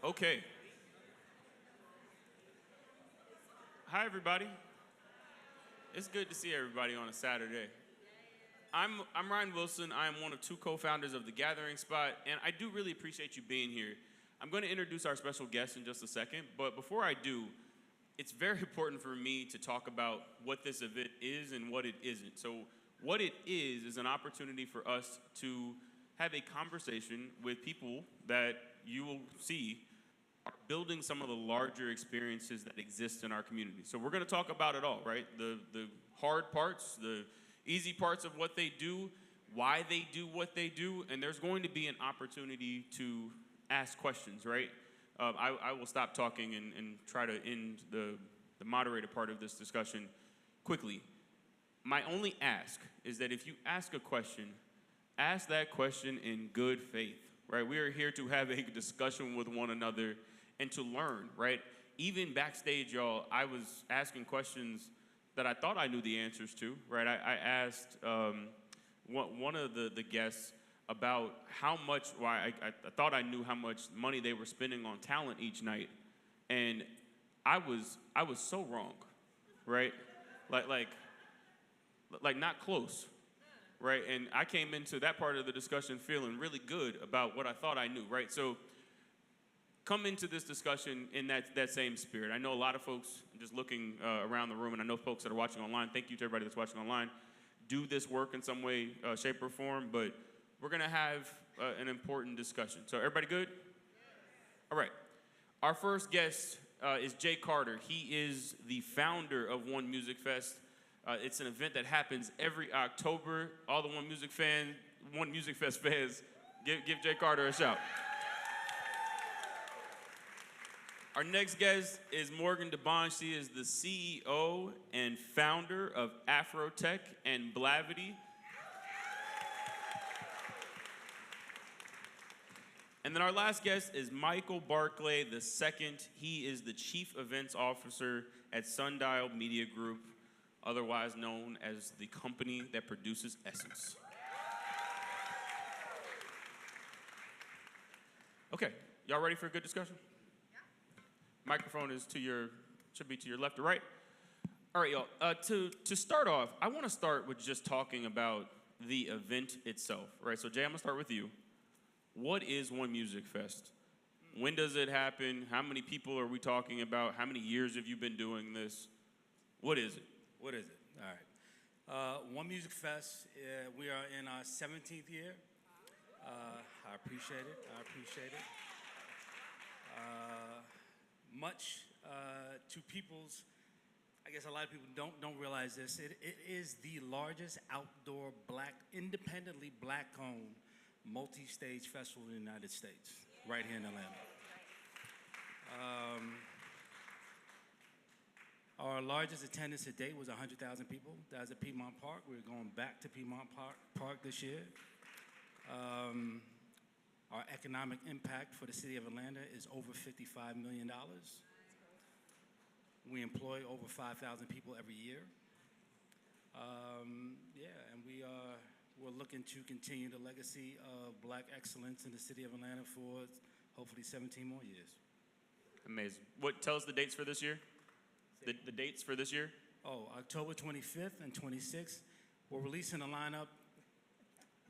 Okay. Hi, everybody. It's good to see everybody on a Saturday. I'm Ryan Wilson. I am one of two co-founders of The Gathering Spot, and I do really appreciate you being here. I'm going to introduce our special guest in just a second, but before I do, it's very important for me to talk about what this event is and what it isn't. So what it is an opportunity for us to have a conversation with people that you will see are building some of the larger experiences that exist in our community. So we're going to talk about it all, right? The hard parts, the easy parts of what they do, why they do what they do, and there's going to be an opportunity to ask questions, right? I will stop talking and try to end the moderated part of this discussion quickly. My only ask is that if you ask a question, ask that question in good faith, right? We are here to have a discussion with one another and to learn, right? Even backstage, y'all, I was asking questions that I thought I knew the answers to, right? I asked one of the guests about how much, I thought I knew how much money they were spending on talent each night, and I was so wrong, right? Like not close, right? And I came into that part of the discussion feeling really good about what I thought I knew, right? So come into this discussion in that same spirit. I know a lot of folks just looking around the room, and I know folks that are watching online, thank you to everybody that's watching online, do this work in some way, shape, or form, but we're gonna have an important discussion. So everybody good? All right. Our first guest is Jay Carter. He is the founder of One Music Fest. It's an event that happens every October. All the One Music Fest fans, give Jay Carter a shout. Our next guest is Morgan DeBon. She is the CEO and founder of Afrotech and Blavity. And then our last guest is Michael Barclay II. He is the Chief Events Officer at Sundial Media Group, otherwise known as the company that produces Essence. Okay, y'all ready for a good discussion? Microphone is should be to your left or right. All right, y'all. To start off, I want to start with just talking about the event itself, right? So Jay, I'm gonna start with you. What is One Music Fest? When does it happen? How many people are we talking about? How many years have you been doing this? What is it? What is it? All right. One Music Fest, we are in our 17th year. I appreciate it. I appreciate it. Much to people's, I guess a lot of people don't realize this. It is the largest outdoor independently black-owned multi-stage festival in the United States, right here in Atlanta. Our largest attendance to date was 100,000 people. That was at Piedmont Park. We're going back to Piedmont Park this year. Our economic impact for the city of Atlanta is over $55 million. We employ over 5,000 people every year. And we're looking to continue the legacy of black excellence in the city of Atlanta for hopefully 17 more years. Amazing. Tell us the dates for this year? The dates for this year? Oh, October 25th and 26th. We're releasing a lineup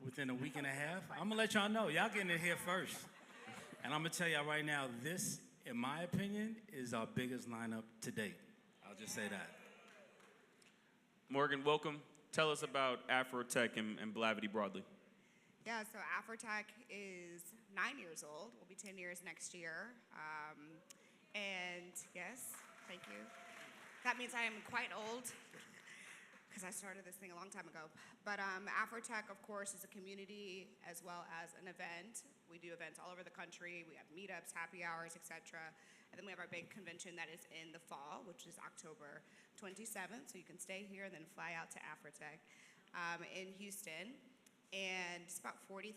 within a week and a half. I'm gonna let y'all know. Y'all getting it here first. And I'm gonna tell y'all right now, this, in my opinion, is our biggest lineup to date. I'll just say that. Morgan, welcome. Tell us about Afrotech and Blavity broadly. Yeah, so Afrotech is 9 years old. We'll be 10 years next year. And yes, thank you. That means I am quite old because I started this thing a long time ago. But Afrotech, of course, is a community as well as an event. We do events all over the country. We have meetups, happy hours, etc. And then we have our big convention that is in the fall, which is October 27th. So you can stay here and then fly out to Afrotech in Houston. And it's about 40,000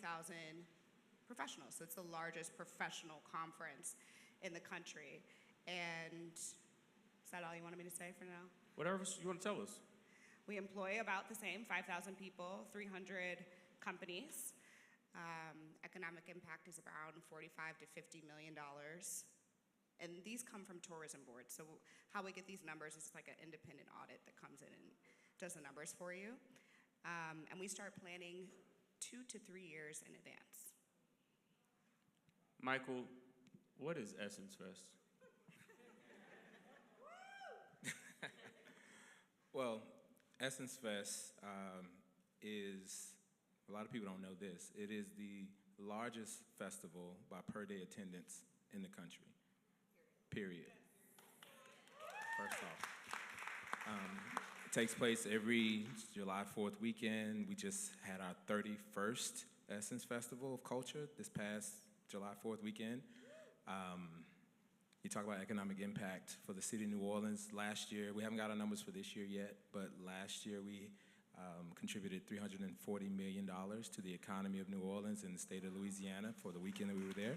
professionals. So it's the largest professional conference in the country. And is that all you wanted me to say for now? Whatever you want to tell us. We employ about the same, 5,000 people, 300 companies. Economic impact is around $45 to $50 million. And these come from tourism boards. So how we get these numbers is like an independent audit that comes in and does the numbers for you. And we start planning 2 to 3 years in advance. Michael, what is Essence Fest? Well, Essence Fest is, a lot of people don't know this, it is the largest festival by per day attendance in the country, period. First off. It takes place every July 4th weekend. We just had our 31st Essence Festival of Culture this past July 4th weekend. You talk about economic impact for the city of New Orleans. Last year, we haven't got our numbers for this year yet, but last year we contributed $340 million to the economy of New Orleans and the state of Louisiana for the weekend that we were there.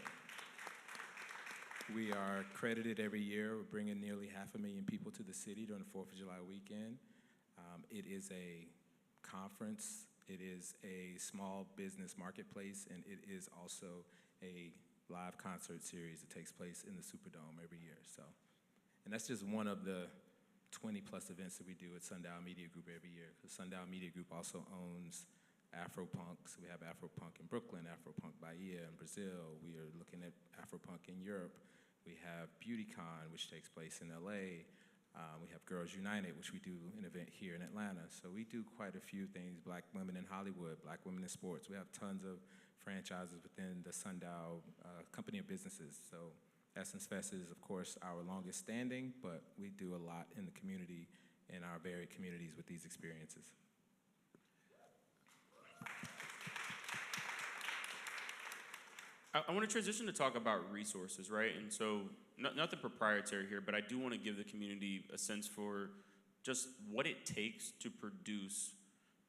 We are credited every year. We're bringing nearly 500,000 people to the city during the 4th of July weekend. It is a conference. It is a small business marketplace, and it is also a live concert series that takes place in the Superdome every year. So, and that's just one of the 20 plus events that we do at Sundial Media Group every year, because Sundial Media Group also owns Afropunk. So we have Afropunk in Brooklyn, Afropunk Bahia in Brazil. We are looking at Afropunk in Europe. We have BeautyCon, which takes place in LA. We have Girls United, which we do an event here in Atlanta. So we do quite a few things, Black women in Hollywood, Black women in sports. We have tons of franchises within the Sundial company of businesses. So Essence Fest is, of course, our longest standing, but we do a lot in the community, in our varied communities with these experiences. I want to transition to talk about resources, right? And so, nothing proprietary here, but I do want to give the community a sense for just what it takes to produce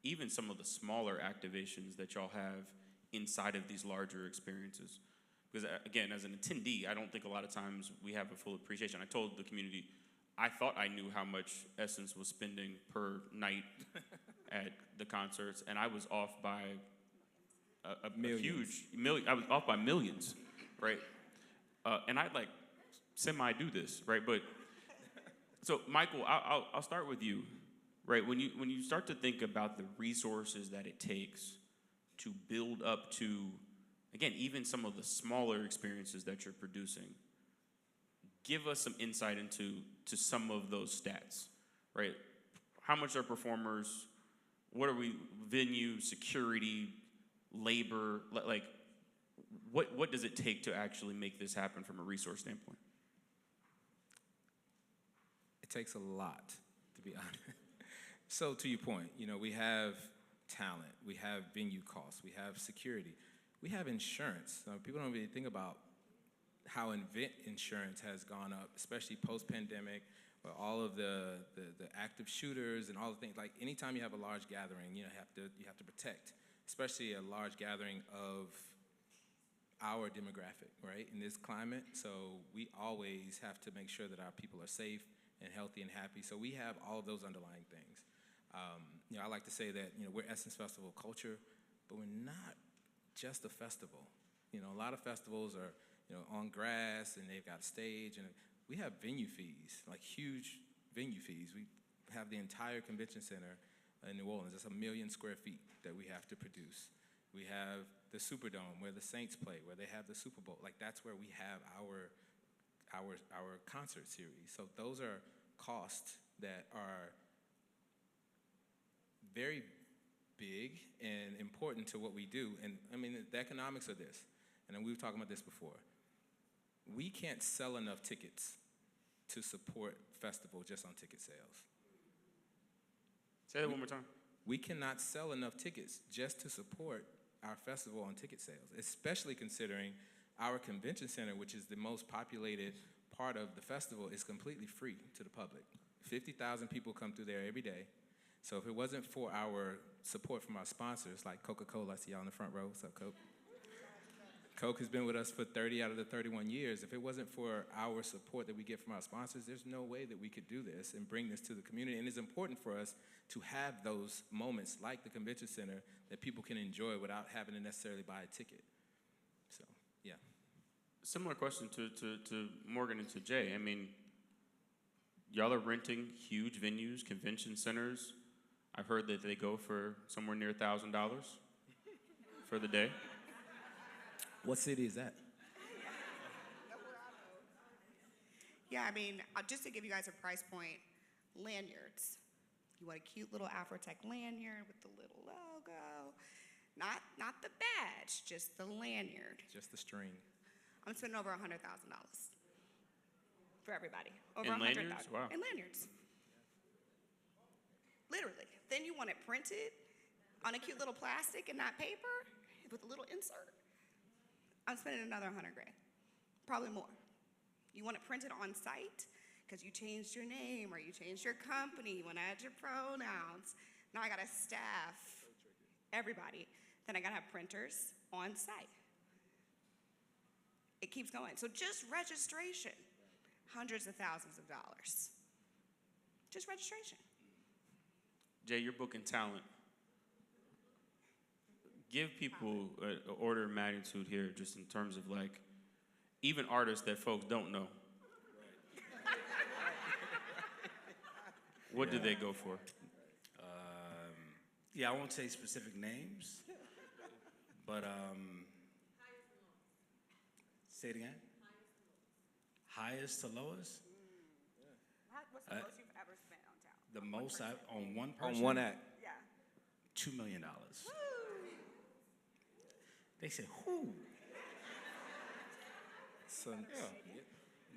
even some of the smaller activations that y'all have inside of these larger experiences. Because again, as an attendee, I don't think a lot of times we have a full appreciation. I told the community, I thought I knew how much Essence was spending per night at the concerts, and I was off by a huge million. I was off by millions, right? And I'd like semi-do this, right? But so, Michael, I'll start with you, right? When you start to think about the resources that it takes to build up to, again, even some of the smaller experiences that you're producing, give us some insight into some of those stats, right? How much are performers? What are we? Venue, security, labor, like what does it take to actually make this happen from a resource standpoint? It takes a lot, to be honest. So to your point, we have talent, we have venue costs, we have security, we have insurance. People don't really think about how event insurance has gone up, especially post-pandemic, where all of the active shooters and all the things. Like anytime you have a large gathering, you have to protect, especially a large gathering of our demographic, right, in this climate. So we always have to make sure that our people are safe and healthy and happy. So we have all of those underlying things. I like to say that, we're Essence Festival of Culture, but we're not just a festival. A lot of festivals are, on grass and they've got a stage, and we have venue fees, like huge venue fees. We have the entire convention center in New Orleans. It's 1 million square feet that we have to produce. We have the Superdome where the Saints play, where they have the Super Bowl. Like that's where we have our concert series. So those are costs that are very big and important to what we do. And I mean, the economics of this, and we were talking about this before. We can't sell enough tickets to support festival just on ticket sales. Say that one more time. We cannot sell enough tickets just to support our festival on ticket sales, especially considering our convention center, which is the most populated part of the festival, is completely free to the public. 50,000 people come through there every day. So if it wasn't for our support from our sponsors, like Coca-Cola, I see y'all in the front row, what's up, Coke? Coke has been with us for 30 out of the 31 years. If it wasn't for our support that we get from our sponsors, there's no way that we could do this and bring this to the community. And it's important for us to have those moments like the convention center that people can enjoy without having to necessarily buy a ticket. So, yeah. Similar question to Morgan and to Jay. I mean, y'all are renting huge venues, convention centers. I've heard that they go for somewhere near $1,000 for the day. What city is that? Yeah, I mean, just to give you guys a price point, lanyards. You want a cute little Afrotech lanyard with the little logo. Not the badge, just the lanyard. Just the string. I'm spending over $100,000 for everybody. Over In $100,000 lanyards? Wow. in lanyards. Literally. Then you want it printed on a cute little plastic and not paper with a little insert. I'm spending another $100,000, probably more. You want it printed on site because you changed your name or you changed your company. You want to add your pronouns. Now I got to staff everybody. Then I got to have printers on site. It keeps going. So just registration, hundreds of thousands of dollars. Just registration. Jay, you're booking talent. Give people an order of magnitude here, just in terms of like, even artists that folks don't know. What do they go for? Yeah, I won't say specific names, but say it again. Highest to lowest? What's the most you've ever spent on talent? The most on one person? On one act. Yeah. $2 million. They said, who? So,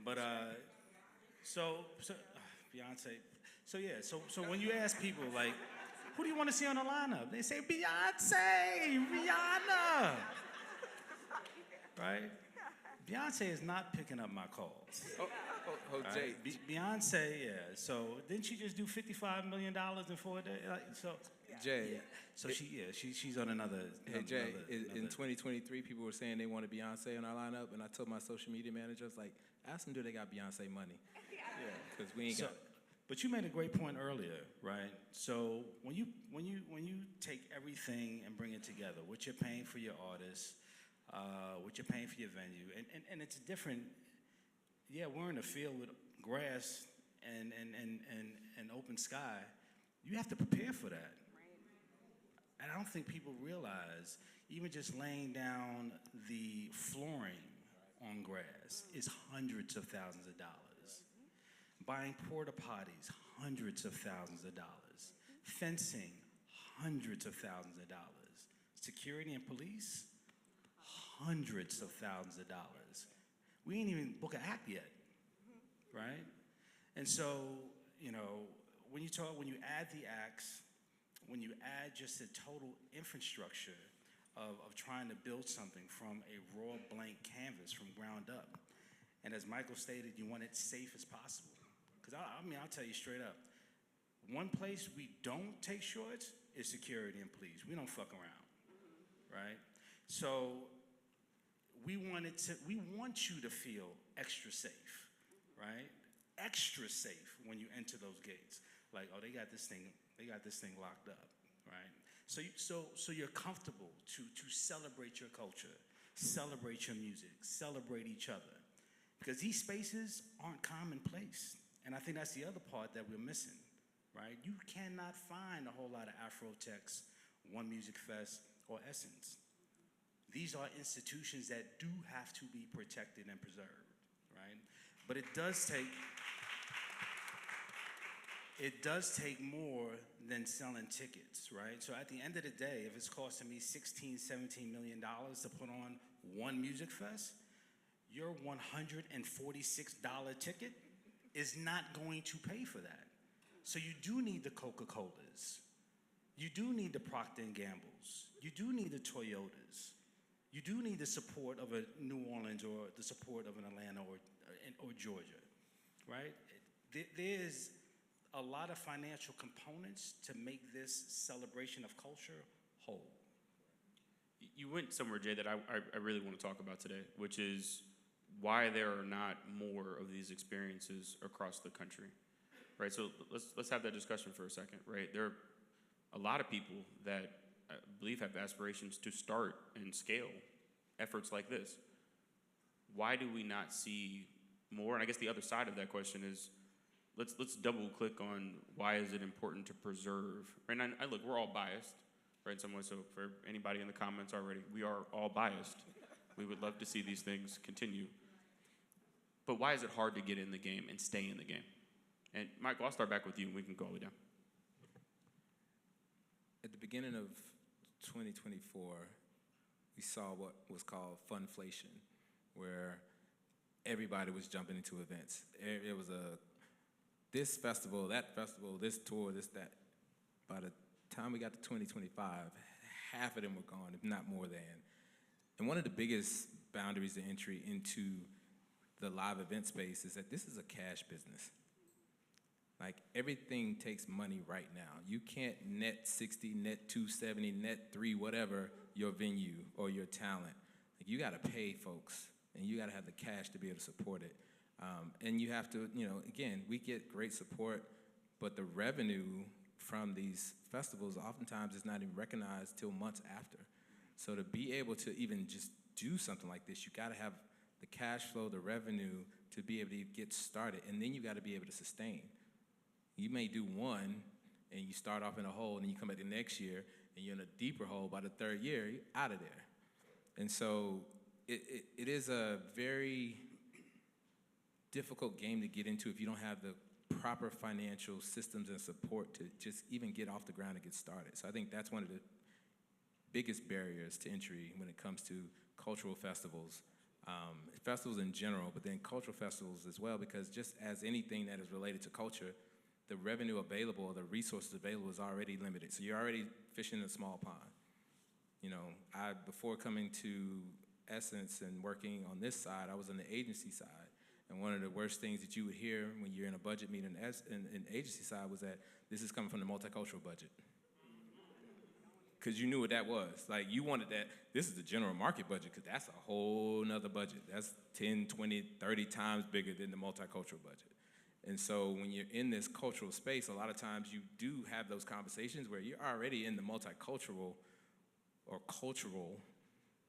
But Beyonce. So when you ask people like, who do you want to see on the lineup? They say Beyonce, Rihanna, right? Beyonce is not picking up my calls. Jay. Right? Beyonce, yeah. So didn't she just do $55 million in 4 days? Jay. So she's on another. Hey, Jay, in another- 2023, people were saying they wanted Beyonce on our lineup, and I told my social media manager, I was like, ask them, do they got Beyonce money? Yeah. Because we ain't got. But you made a great point earlier, right? So when you take everything and bring it together, what you're paying for your artists, what you're paying for your venue, and it's different. Yeah, we're in a field with grass and open sky. You have to prepare for that. And I don't think people realize, even just laying down the flooring on grass is hundreds of thousands of dollars. Buying porta potties, hundreds of thousands of dollars. Fencing, hundreds of thousands of dollars. Security and police, hundreds of thousands of dollars. We ain't even book an act yet, right? And so, when you add the acts, when you add just the total infrastructure of trying to build something from a raw blank canvas from ground up, and as Michael stated, you want it safe as possible. Because I'll tell you straight up, one place we don't take shorts is security and police. We don't fuck around, right? So we want you to feel extra safe, right? Extra safe when you enter those gates. Like, oh, they got this thing locked up, right? So you're comfortable to celebrate your culture, celebrate your music, celebrate each other. Because these spaces aren't commonplace. And I think that's the other part that we're missing, right? You cannot find a whole lot of Afrotechs, One Music Fest, or Essence. These are institutions that do have to be protected and preserved, right? But it does take more than selling tickets, right? So at the end of the day, if it's costing me $16, $17 million to put on One Music Fest, your $146 ticket is not going to pay for that. So you do need the Coca-Colas. You do need the Procter & Gambles. You do need the Toyotas. You do need the support of a New Orleans or the support of an Atlanta or Georgia, right? There's a lot of financial components to make this celebration of culture whole. You went somewhere, Jay, that I really want to talk about today, which is why there are not more of these experiences across the country, right? So let's have that discussion for a second, right? There are a lot of people that I believe have aspirations to start and scale efforts like this. why do we not see more? And I guess the other side of that question is, let's double click on why is it important to preserve, right? And I look, we're all biased, right, in some way. So for anybody in the comments already, we are all biased. We would love to see these things continue. But why is it hard to get in the game and stay in the game? And Michael, I'll start back with you, and we can go all the way down. At the beginning of 2024, we saw what was called funflation, where everybody was jumping into events. It was this festival, that festival, this tour, this, that. By the time we got to 2025, half of them were gone, if not more than. And one of the biggest boundaries to entry into the live event space is that this is a cash business. Like, everything takes money right now. You can't net 60, net 270, net 3, whatever, your venue or your talent. Like, you gotta pay folks, and you gotta have the cash to be able to support it. And you have to, again, we get great support, but the revenue from these festivals oftentimes is not even recognized till months after. So to be able to even just do something like this, you gotta have the cash flow, the revenue to be able to get started, and then you gotta be able to sustain. You may do one, and you start off in a hole, and then you come back the next year, and you're in a deeper hole. By the third year, you're out of there. And so it is a very difficult game to get into if you don't have the proper financial systems and support to just even get off the ground and get started. So I think that's one of the biggest barriers to entry when it comes to cultural festivals. Festivals in general, but then cultural festivals as well, because just as anything that is related to culture, the revenue available or the resources available is already limited. So you're already fishing in a small pond. Before coming to Essence and working on this side, I was on the agency side. And one of the worst things that you would hear when you're in a budget meeting in agency side was that this is coming from the multicultural budget. Because you knew what that was. Like, you wanted that, this is the general market budget, because that's a whole nother budget. That's 10, 20, 30 times bigger than the multicultural budget. And so when you're in this cultural space, a lot of times you do have those conversations where you're already in the multicultural or cultural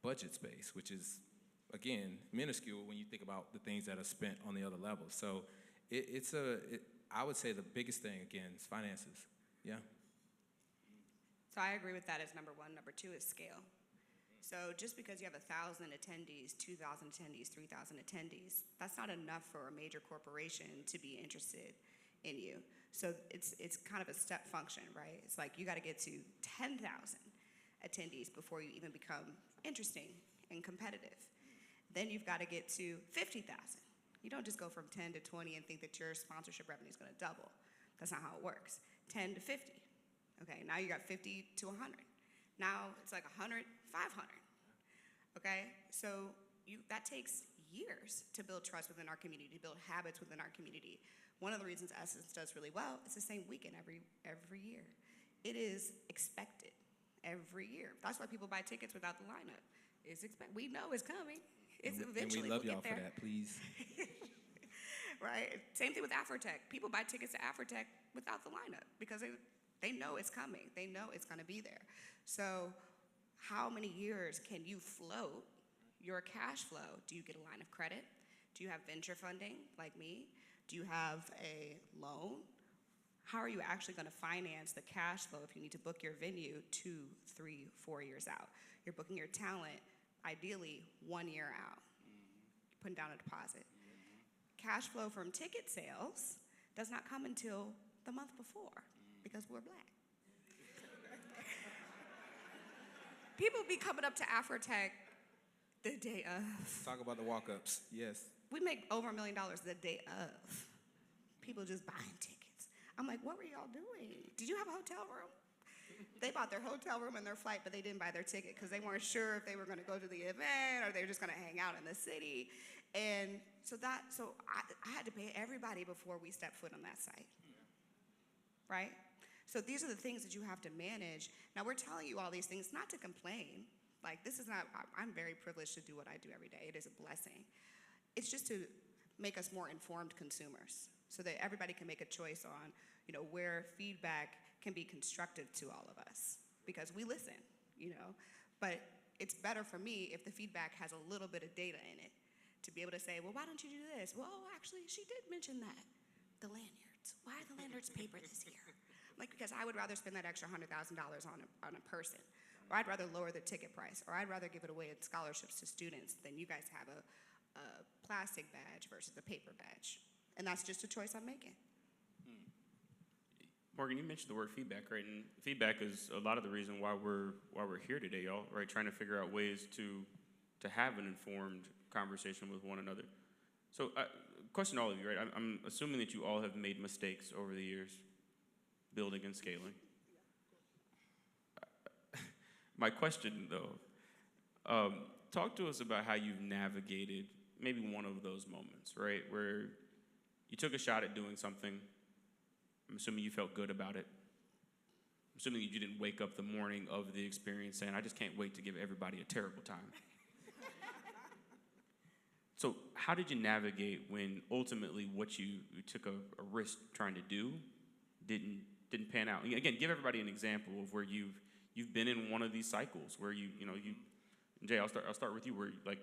budget space, which is, again, minuscule when you think about the things that are spent on the other levels. So I would say the biggest thing, again, is finances. Yeah. So I agree with that as number one. Number two is scale. So just because you have 1,000 attendees, 2,000 attendees, 3,000 attendees, that's not enough for a major corporation to be interested in you. So it's kind of a step function, right? It's like you got to get to 10,000 attendees before you even become interesting and competitive. Then you've got to get to 50,000. You don't just go from 10 to 20 and think that your sponsorship revenue is going to double. That's not how it works. 10 to 50. Okay, now you got 50 to 100. Now it's like 100, 500. Okay, so that takes years to build trust within our community, to build habits within our community. One of the reasons Essence does really well, it's the same weekend every year. It is expected every year. That's why people buy tickets without the lineup. We know it's coming. It's eventually. And we love we'll y'all for that, please. Right? Same thing with Afrotech. People buy tickets to Afrotech without the lineup because they know it's coming. They know it's going to be there. So how many years can you float your cash flow? Do you get a line of credit? Do you have venture funding like me? Do you have a loan? How are you actually going to finance the cash flow if you need to book your venue 2, 3, 4 years out? You're booking your talent ideally 1 year out. You're putting down a deposit. Cash flow from ticket sales does not come until the month before because we're Black. People be coming up to Afrotech the day of. Talk about the walk-ups, yes. We make over $1 million the day of. People just buying tickets. I'm like, what were y'all doing? Did you have a hotel room? They bought their hotel room and their flight, but they didn't buy their ticket because they weren't sure if they were going to go to the event or they were just going to hang out in the city. And so I had to pay everybody before we stepped foot on that site. Right? So these are the things that you have to manage. Now, we're telling you all these things not to complain. Like, this is not, I'm very privileged to do what I do every day. It is a blessing. It's just to make us more informed consumers so that everybody can make a choice on, where feedback can be constructive to all of us. Because we listen, But it's better for me if the feedback has a little bit of data in it to be able to say, well, why don't you do this? Well, actually, she did mention that. The lanyards. Why are the lanyards paper this year? Like, because I would rather spend that extra $100,000 on a person, or I'd rather lower the ticket price, or I'd rather give it away in scholarships to students than you guys have a plastic badge versus a paper badge. And that's just a choice I'm making. Morgan, you mentioned the word feedback, right? And feedback is a lot of the reason why we're here today, y'all, right? Trying to figure out ways to have an informed conversation with one another. So, question to all of you, right? I'm assuming that you all have made mistakes over the years, building and scaling. My question, though, talk to us about how you've navigated maybe one of those moments, right? Where you took a shot at doing something. I'm assuming you felt good about it. I'm assuming that you didn't wake up the morning of the experience saying, I just can't wait to give everybody a terrible time. So how did you navigate when ultimately what you took a risk trying to do didn't pan out? Again, give everybody an example of where you've been in one of these cycles where you Jay, I'll start with you, where you like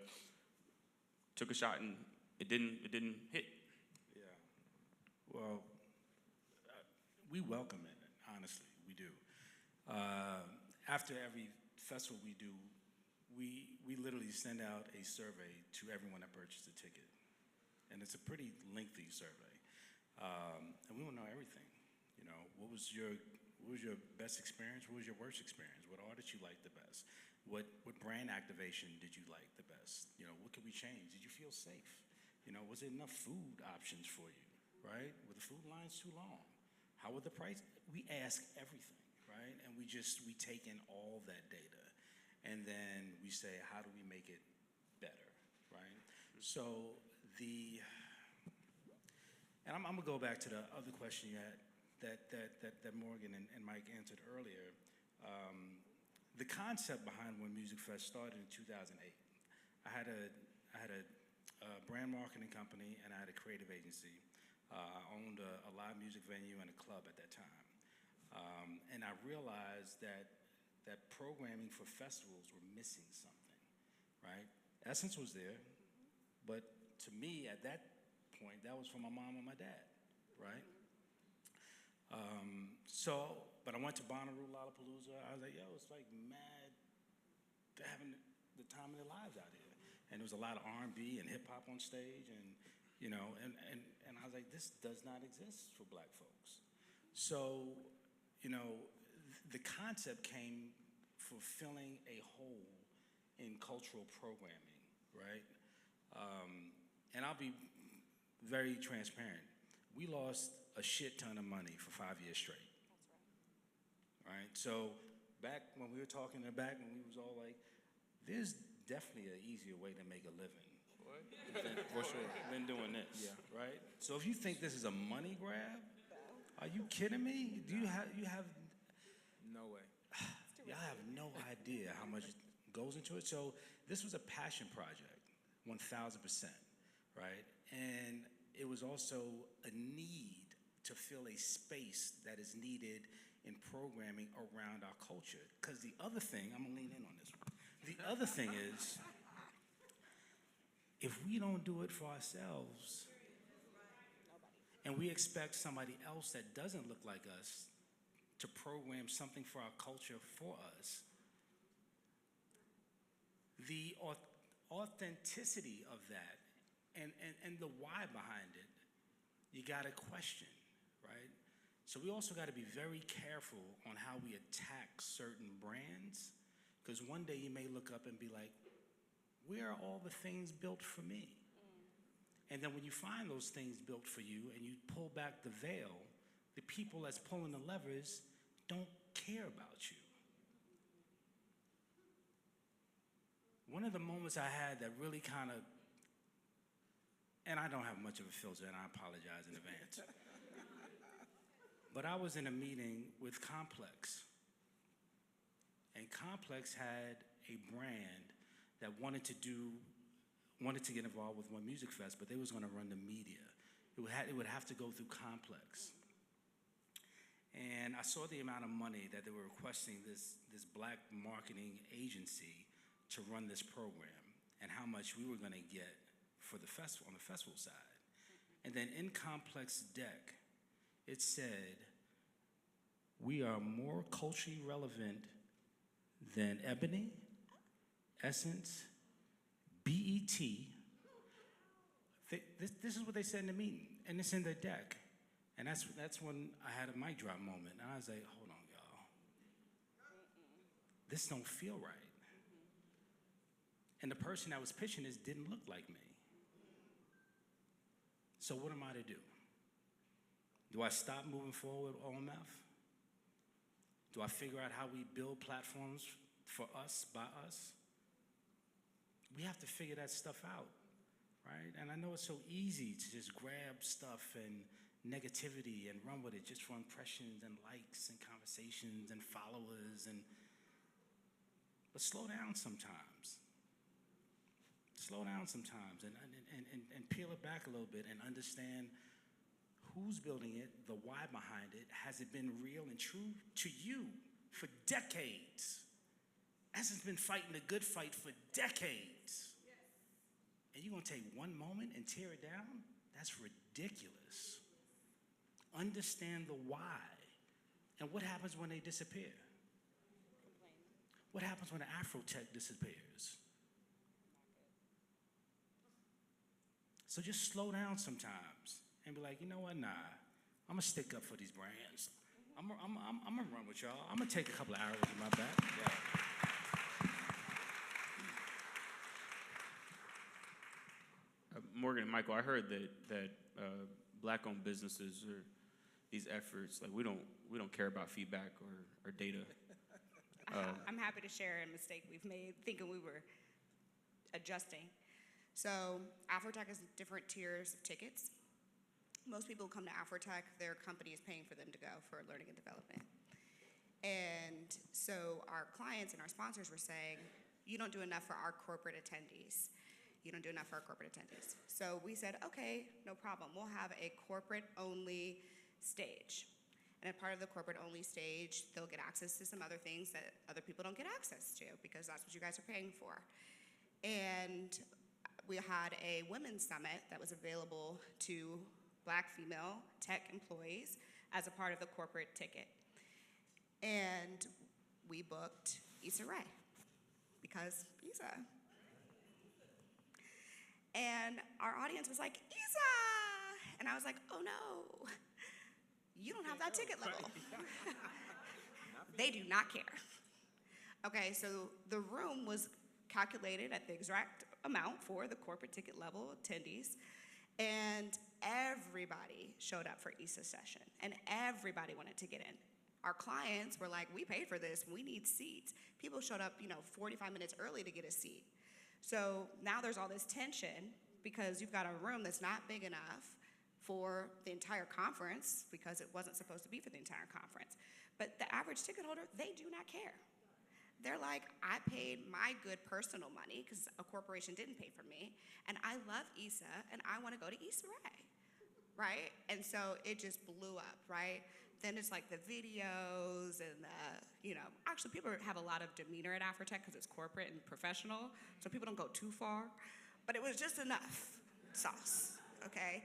took a shot and it didn't hit. Yeah. Well, we welcome it, honestly, we do. After every festival we do, we literally send out a survey to everyone that purchased a ticket. And it's a pretty lengthy survey. And we want to know everything. You know, what was your best experience? What was your worst experience? What artist you liked the best? What brand activation did you like the best? You know, what could we change? Did you feel safe? You know, was there enough food options for you, right? Were the food lines too long? How were the prices? We ask everything, right? And we take in all that data. And then we say, how do we make it better, right? So and I'm gonna go back to the other question you had that Morgan and Mike answered earlier. The concept behind When Music Fest started in 2008. I had a brand marketing company and I had a creative agency. I owned a live music venue and a club at that time. And I realized that programming for festivals were missing something, right? Essence was there, but to me at that point, that was for my mom and my dad, right? But I went to Bonnaroo, Lollapalooza. I was like, yo, it's like mad, they're having the time of their lives out here. And there was a lot of R&B and hip hop on stage, and you know, and I was like, this does not exist for black folks. So, you know, the concept came for filling a hole in cultural programming, right? And I'll be very transparent. We lost a shit ton of money for 5 years straight. That's right. Right? So back when we were talking in the back, when we was all like, there's definitely an easier way to make a living. For sure. Than doing this. Yeah. Right? So if you think this is a money grab, are you kidding me? Do you have No way. y'all have no idea how much goes into it. So this was a passion project, 1,000%, right? And it was also a need to fill a space that is needed in programming around our culture. Because the other thing, I'm gonna lean in on this one. The other thing is, if we don't do it for ourselves, and we expect somebody else that doesn't look like us to program something for our culture for us, the authenticity of that and the why behind it, you gotta question, right? So we also gotta be very careful on how we attack certain brands, because one day you may look up and be like, where are all the things built for me? And then when you find those things built for you and you pull back the veil, the people that's pulling the levers don't care about you. One of the moments I had that really kind of, and I don't have much of a filter and I apologize in advance, but I was in a meeting with Complex. And Complex had a brand that wanted to get involved with One Music Fest, but they was gonna run the media. It would have to go through Complex. And I saw the amount of money that they were requesting this black marketing agency to run this program and how much we were gonna get for the festival, on the festival side. And then in Complex Deck, it said, we are more culturally relevant than Ebony, Essence, BET. This is what they said in the meeting, and it's in the deck. And that's when I had a mic drop moment. And I was like, hold on, y'all. This don't feel right. And the person that was pitching this didn't look like me. So what am I to do? Do I stop moving forward with OMF? Do I figure out how we build platforms for us, by us? We have to figure that stuff out, right? And I know it's so easy to just grab stuff and negativity and run with it just for impressions and likes and conversations and followers, but slow down sometimes. Slow down sometimes and peel it back a little bit and understand who's building it, the why behind it. Has it been real and true to you for decades? Essence been fighting the good fight for decades. And you're gonna take one moment and tear it down? That's ridiculous. Understand the why. And what happens when they disappear? What happens when the Afrotech disappears? So just slow down sometimes and be like, you know what, nah, I'm gonna stick up for these brands. I'm gonna run with y'all. I'm gonna take a couple of arrows in my back. Yeah. Morgan and Michael, I heard that black-owned businesses or these efforts, like we don't care about feedback or data. I'm happy to share a mistake we've made thinking we were adjusting. So Afrotech has different tiers of tickets. Most people who come to Afrotech, their company is paying for them to go for learning and development. And so our clients and our sponsors were saying, you don't do enough for our corporate attendees. You don't do enough for our corporate attendees. So we said, okay, no problem. We'll have a corporate-only stage. And as part of the corporate-only stage, they'll get access to some other things that other people don't get access to because that's what you guys are paying for. And we had a women's summit that was available to Black female tech employees as a part of the corporate ticket. And we booked Issa Rae because Issa. And our audience was like, Issa! And I was like, oh no, you don't have that ticket level. They do not care. Okay, so the room was calculated at the exact amount for the corporate ticket level attendees, and everybody showed up for Issa's session, and everybody wanted to get in. Our clients were like, we paid for this, we need seats. People showed up, 45 minutes early to get a seat. So now there's all this tension because you've got a room that's not big enough for the entire conference because it wasn't supposed to be for the entire conference. But the average ticket holder, they do not care. They're like, I paid my good personal money because a corporation didn't pay for me, and I love Issa, and I want to go to Issa Rae, right? And so it just blew up, right? Then it's like the videos and actually people have a lot of demeanor at Afrotech because it's corporate and professional, so people don't go too far, but it was just enough sauce, okay?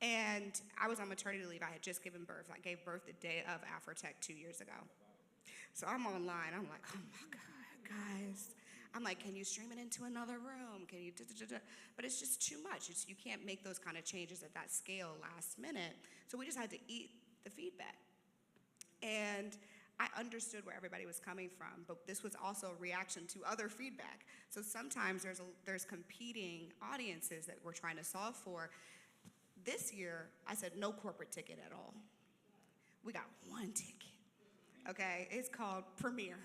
And I was on maternity leave. I had just given birth. I gave birth the day of Afrotech 2 years ago. So I'm online. I'm like, oh my God, guys. I'm like, can you stream it into another room? Can you But it's just too much. You can't make those kind of changes at that scale last minute. So we just had to eat the feedback. And I understood where everybody was coming from, but this was also a reaction to other feedback. So sometimes there's competing audiences that we're trying to solve for. This year, I said no corporate ticket at all. We got one ticket. Okay, it's called Premiere.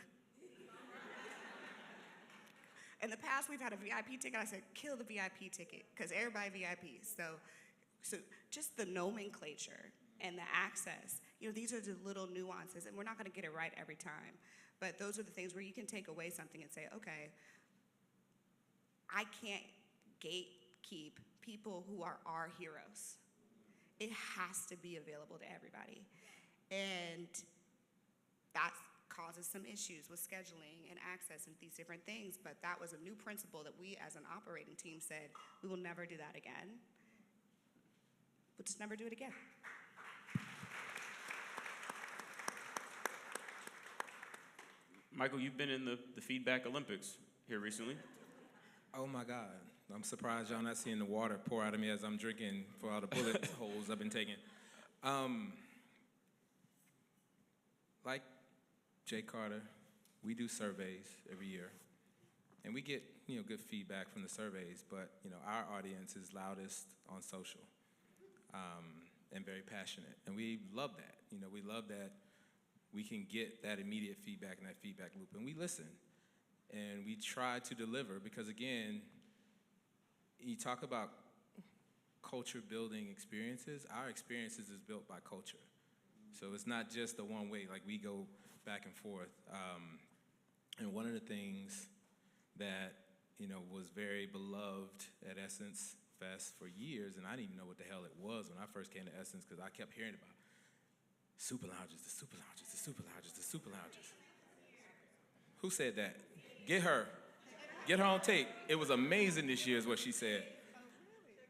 In the past, we've had a VIP ticket. I said, kill the VIP ticket, because everybody VIP. So just the nomenclature and the access, these are the little nuances, and we're not gonna get it right every time. But those are the things where you can take away something and say, okay, I can't gatekeep people who are our heroes. It has to be available to everybody. And that caused causes some issues with scheduling and access and these different things, but that was a new principle that we as an operating team said, we will never do that again. We'll just never do it again. Michael, you've been in the feedback Olympics here recently. Oh my God. I'm surprised y'all not seeing the water pour out of me as I'm drinking for all the bullet holes I've been taking. Like Jay Carter, we do surveys every year. And we get, good feedback from the surveys, but, our audience is loudest on social and very passionate. And we love that. We love that we can get that immediate feedback and that feedback loop. And we listen. And we try to deliver because, again, you talk about culture building experiences. Our experiences is built by culture. So it's not just a one way, like we go back and forth. And one of the things that, was very beloved at Essence Fest for years, and I didn't even know what the hell it was when I first came to Essence because I kept hearing about super lounges, the super lounges, the super lounges, the super lounges. Who said that? Get her. Get her on tape. It was amazing this year is what she said.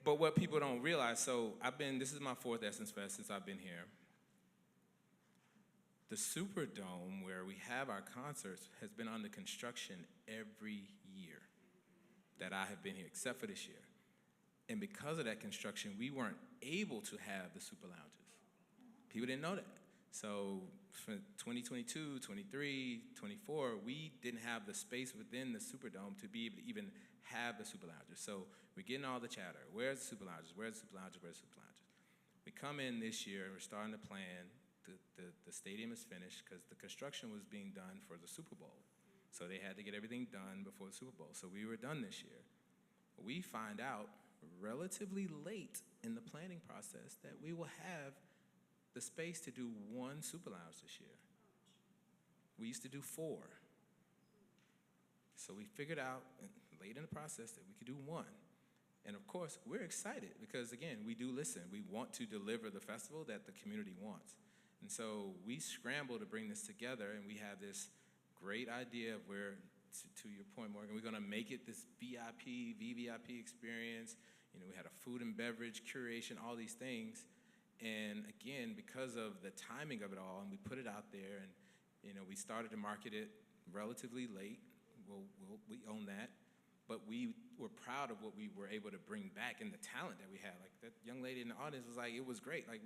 But what people don't realize, so this is my 4th Essence Fest since I've been here. The Superdome, where we have our concerts, has been under construction every year that I have been here, except for this year. And because of that construction, we weren't able to have the super lounges. People didn't know that. So for 2022, 23, 24, we didn't have the space within the Superdome to be able to even have the super lounges. So we're getting all the chatter. Where's the super lounges? Where's the super lounges? Where's the super lounges? We come in this year, we're starting to plan. The stadium is finished because the construction was being done for the Super Bowl. So they had to get everything done before the Super Bowl. So we were done this year. We find out relatively late in the planning process that we will have the space to do 1 super lounge this year. We used to do 4. So we figured out late in the process that we could do 1. And of course, we're excited because, again, we do listen. We want to deliver the festival that the community wants. And so we scramble to bring this together, and we have this great idea of where, to your point, Morgan, we're going to make it this VIP, VVIP experience. We had a food and beverage curation, all these things. And again, because of the timing of it all, and we put it out there, and we started to market it relatively late. We own that. But we were proud of what we were able to bring back and the talent that we had. Like that young lady in the audience was like, it was great. Like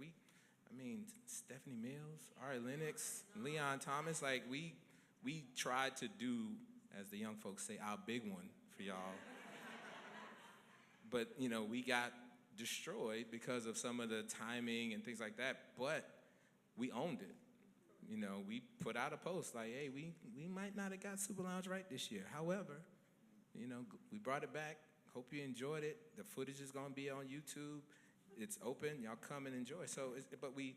Stephanie Mills, Ari Lennox, Leon Thomas, like we tried to do, as the young folks say, our big one for y'all. But, we got destroyed because of some of the timing and things like that, but we owned it. We put out a post like, hey, we might not have got Super Lounge right this year. However, we brought it back. Hope you enjoyed it. The footage is going to be on YouTube. It's open. Y'all come and enjoy. So, but we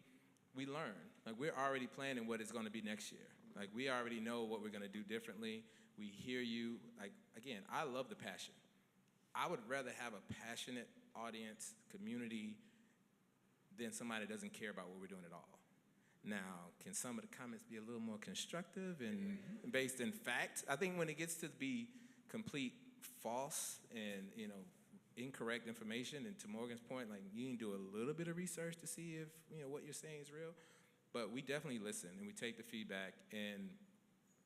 learn. Like, we're already planning what it's going to be next year. Like, we already know what we're going to do differently. We hear you. Like, again, I love the passion. I would rather have a passionate audience, community, than somebody that doesn't care about what we're doing at all. Now, can some of the comments be a little more constructive and based in fact? I think when it gets to be complete false and, incorrect information, and to Morgan's point, like, you need to do a little bit of research to see if, what you're saying is real. But we definitely listen, and we take the feedback. And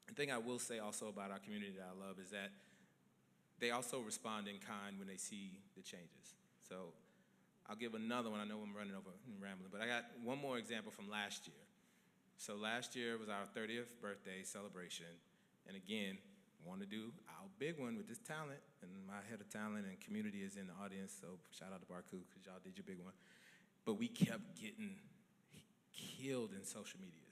the thing I will say also about our community that I love is that they also respond in kind when they see the changes. So I'll give another one. I know I'm running over and rambling, but I got one more example from last year. So last year was our 30th birthday celebration. And again, want to do our big one with this talent, and my head of talent and community is in the audience, so shout out to Barku because y'all did your big one. But we kept getting killed in social media.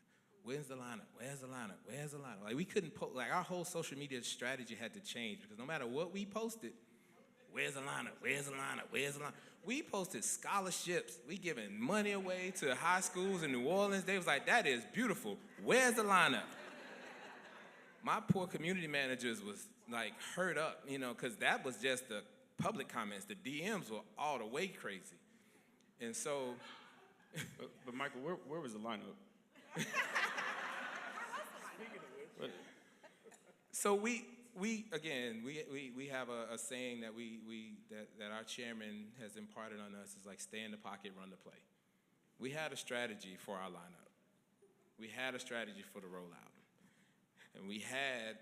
Where's the lineup? Where's the lineup? Where's the lineup? Like, we couldn't post, like, our whole social media strategy had to change because no matter what we posted, where's the lineup? Where's the lineup? Where's the lineup? We posted scholarships. We giving money away to high schools in New Orleans. They was like, that is beautiful. Where's the lineup? My poor community managers was like hurt up, because that was just the public comments. The DMs were all the way crazy. And so. But Michael, where was the lineup? So we have a saying that that our chairman has imparted on us is like stay in the pocket, run the play. We had a strategy for our lineup. We had a strategy for the rollout. And we had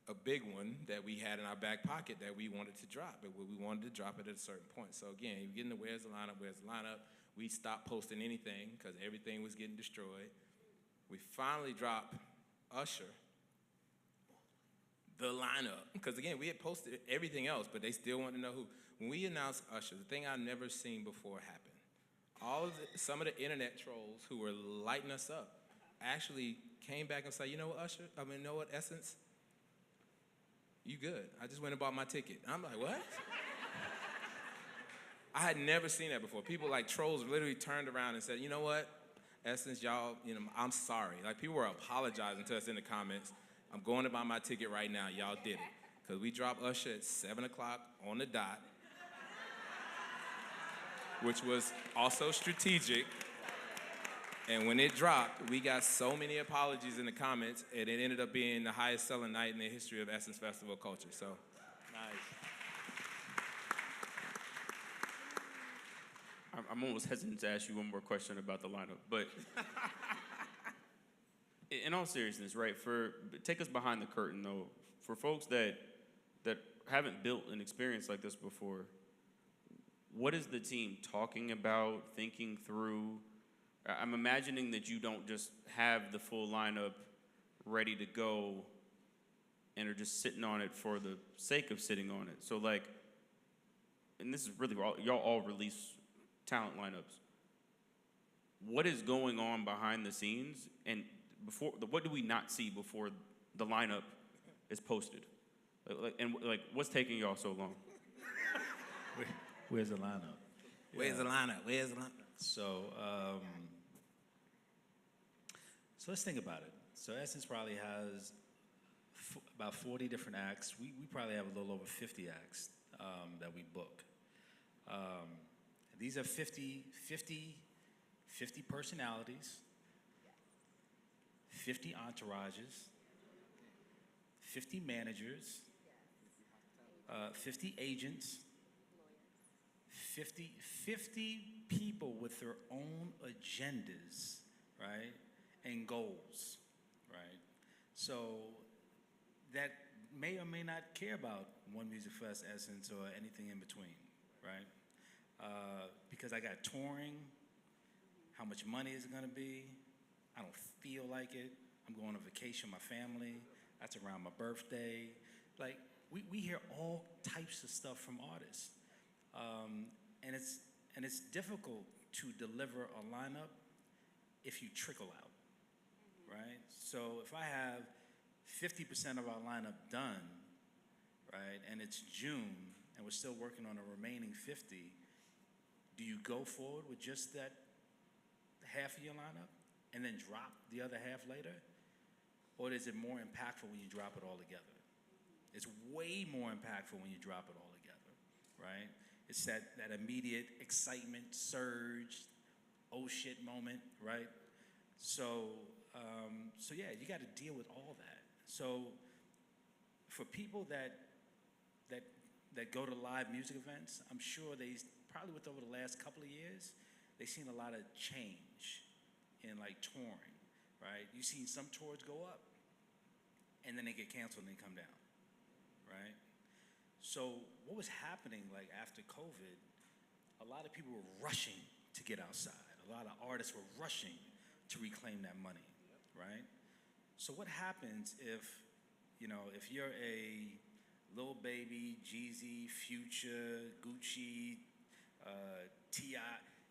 a big one that we had in our back pocket that we wanted to drop, but we wanted to drop it at a certain point. So again, you're getting the where's the lineup. We stopped posting anything because everything was getting destroyed. We finally dropped Usher, the lineup, because again, we had posted everything else, but they still wanted to know who. When we announced Usher, the thing I've never seen before happened. Some of the internet trolls who were lighting us up actually came back and said, you know what, Usher? You know what, Essence? You good. I just went and bought my ticket. I'm like, what? I had never seen that before. People like trolls literally turned around and said, you know what, Essence, y'all, I'm sorry. Like people were apologizing to us in the comments. I'm going to buy my ticket right now. Y'all did it. Because we dropped Usher at 7 o'clock on the dot, which was also strategic. And when it dropped, we got so many apologies in the comments, and it ended up being the highest selling night in the history of Essence Festival culture. So, Nice. I'm almost hesitant to ask you one more question about the lineup, but in all seriousness, right? Take us behind the curtain, though. For folks that haven't built an experience like this before, what is the team talking about, thinking through? I'm imagining that you don't just have the full lineup ready to go and are just sitting on it for the sake of sitting on it. So like, and this is really, y'all all release talent lineups. What is going on behind the scenes, and what do we not see before the lineup is posted? What's taking y'all so long? Where's the lineup? Where's the lineup? So let's think about it. So Essence probably has about 40 different acts. We probably have a little over 50 acts that we book. These are 50 personalities, 50 entourages, 50 managers, 50 agents, 50 people with their own agendas, right, and goals, right? So that may or may not care about One Music Fest, Essence, or anything in between, right? Because I got touring, how much money is it gonna be? I don't feel like it. I'm going on vacation with my family. That's around my birthday. Like, we hear all types of stuff from artists. And it's difficult to deliver a lineup if you trickle out, right? So if I have 50% of our lineup done, right, and it's June, and we're still working on the remaining 50, do you go forward with just that half of your lineup and then drop the other half later? Or is it more impactful when you drop it all together? It's way more impactful when you drop it all together, right? It's that immediate excitement, surge, oh shit moment, right? So yeah, you got to deal with all that. So for people that go to live music events, I'm sure probably over the last couple of years, they've seen a lot of change in like touring, right? You've seen some tours go up, and then they get canceled and they come down, right? So what was happening like after COVID, a lot of people were rushing to get outside. A lot of artists were rushing to reclaim that money, right? So what happens if you're a Lil Baby, Jeezy, Future, Gucci, T.I.,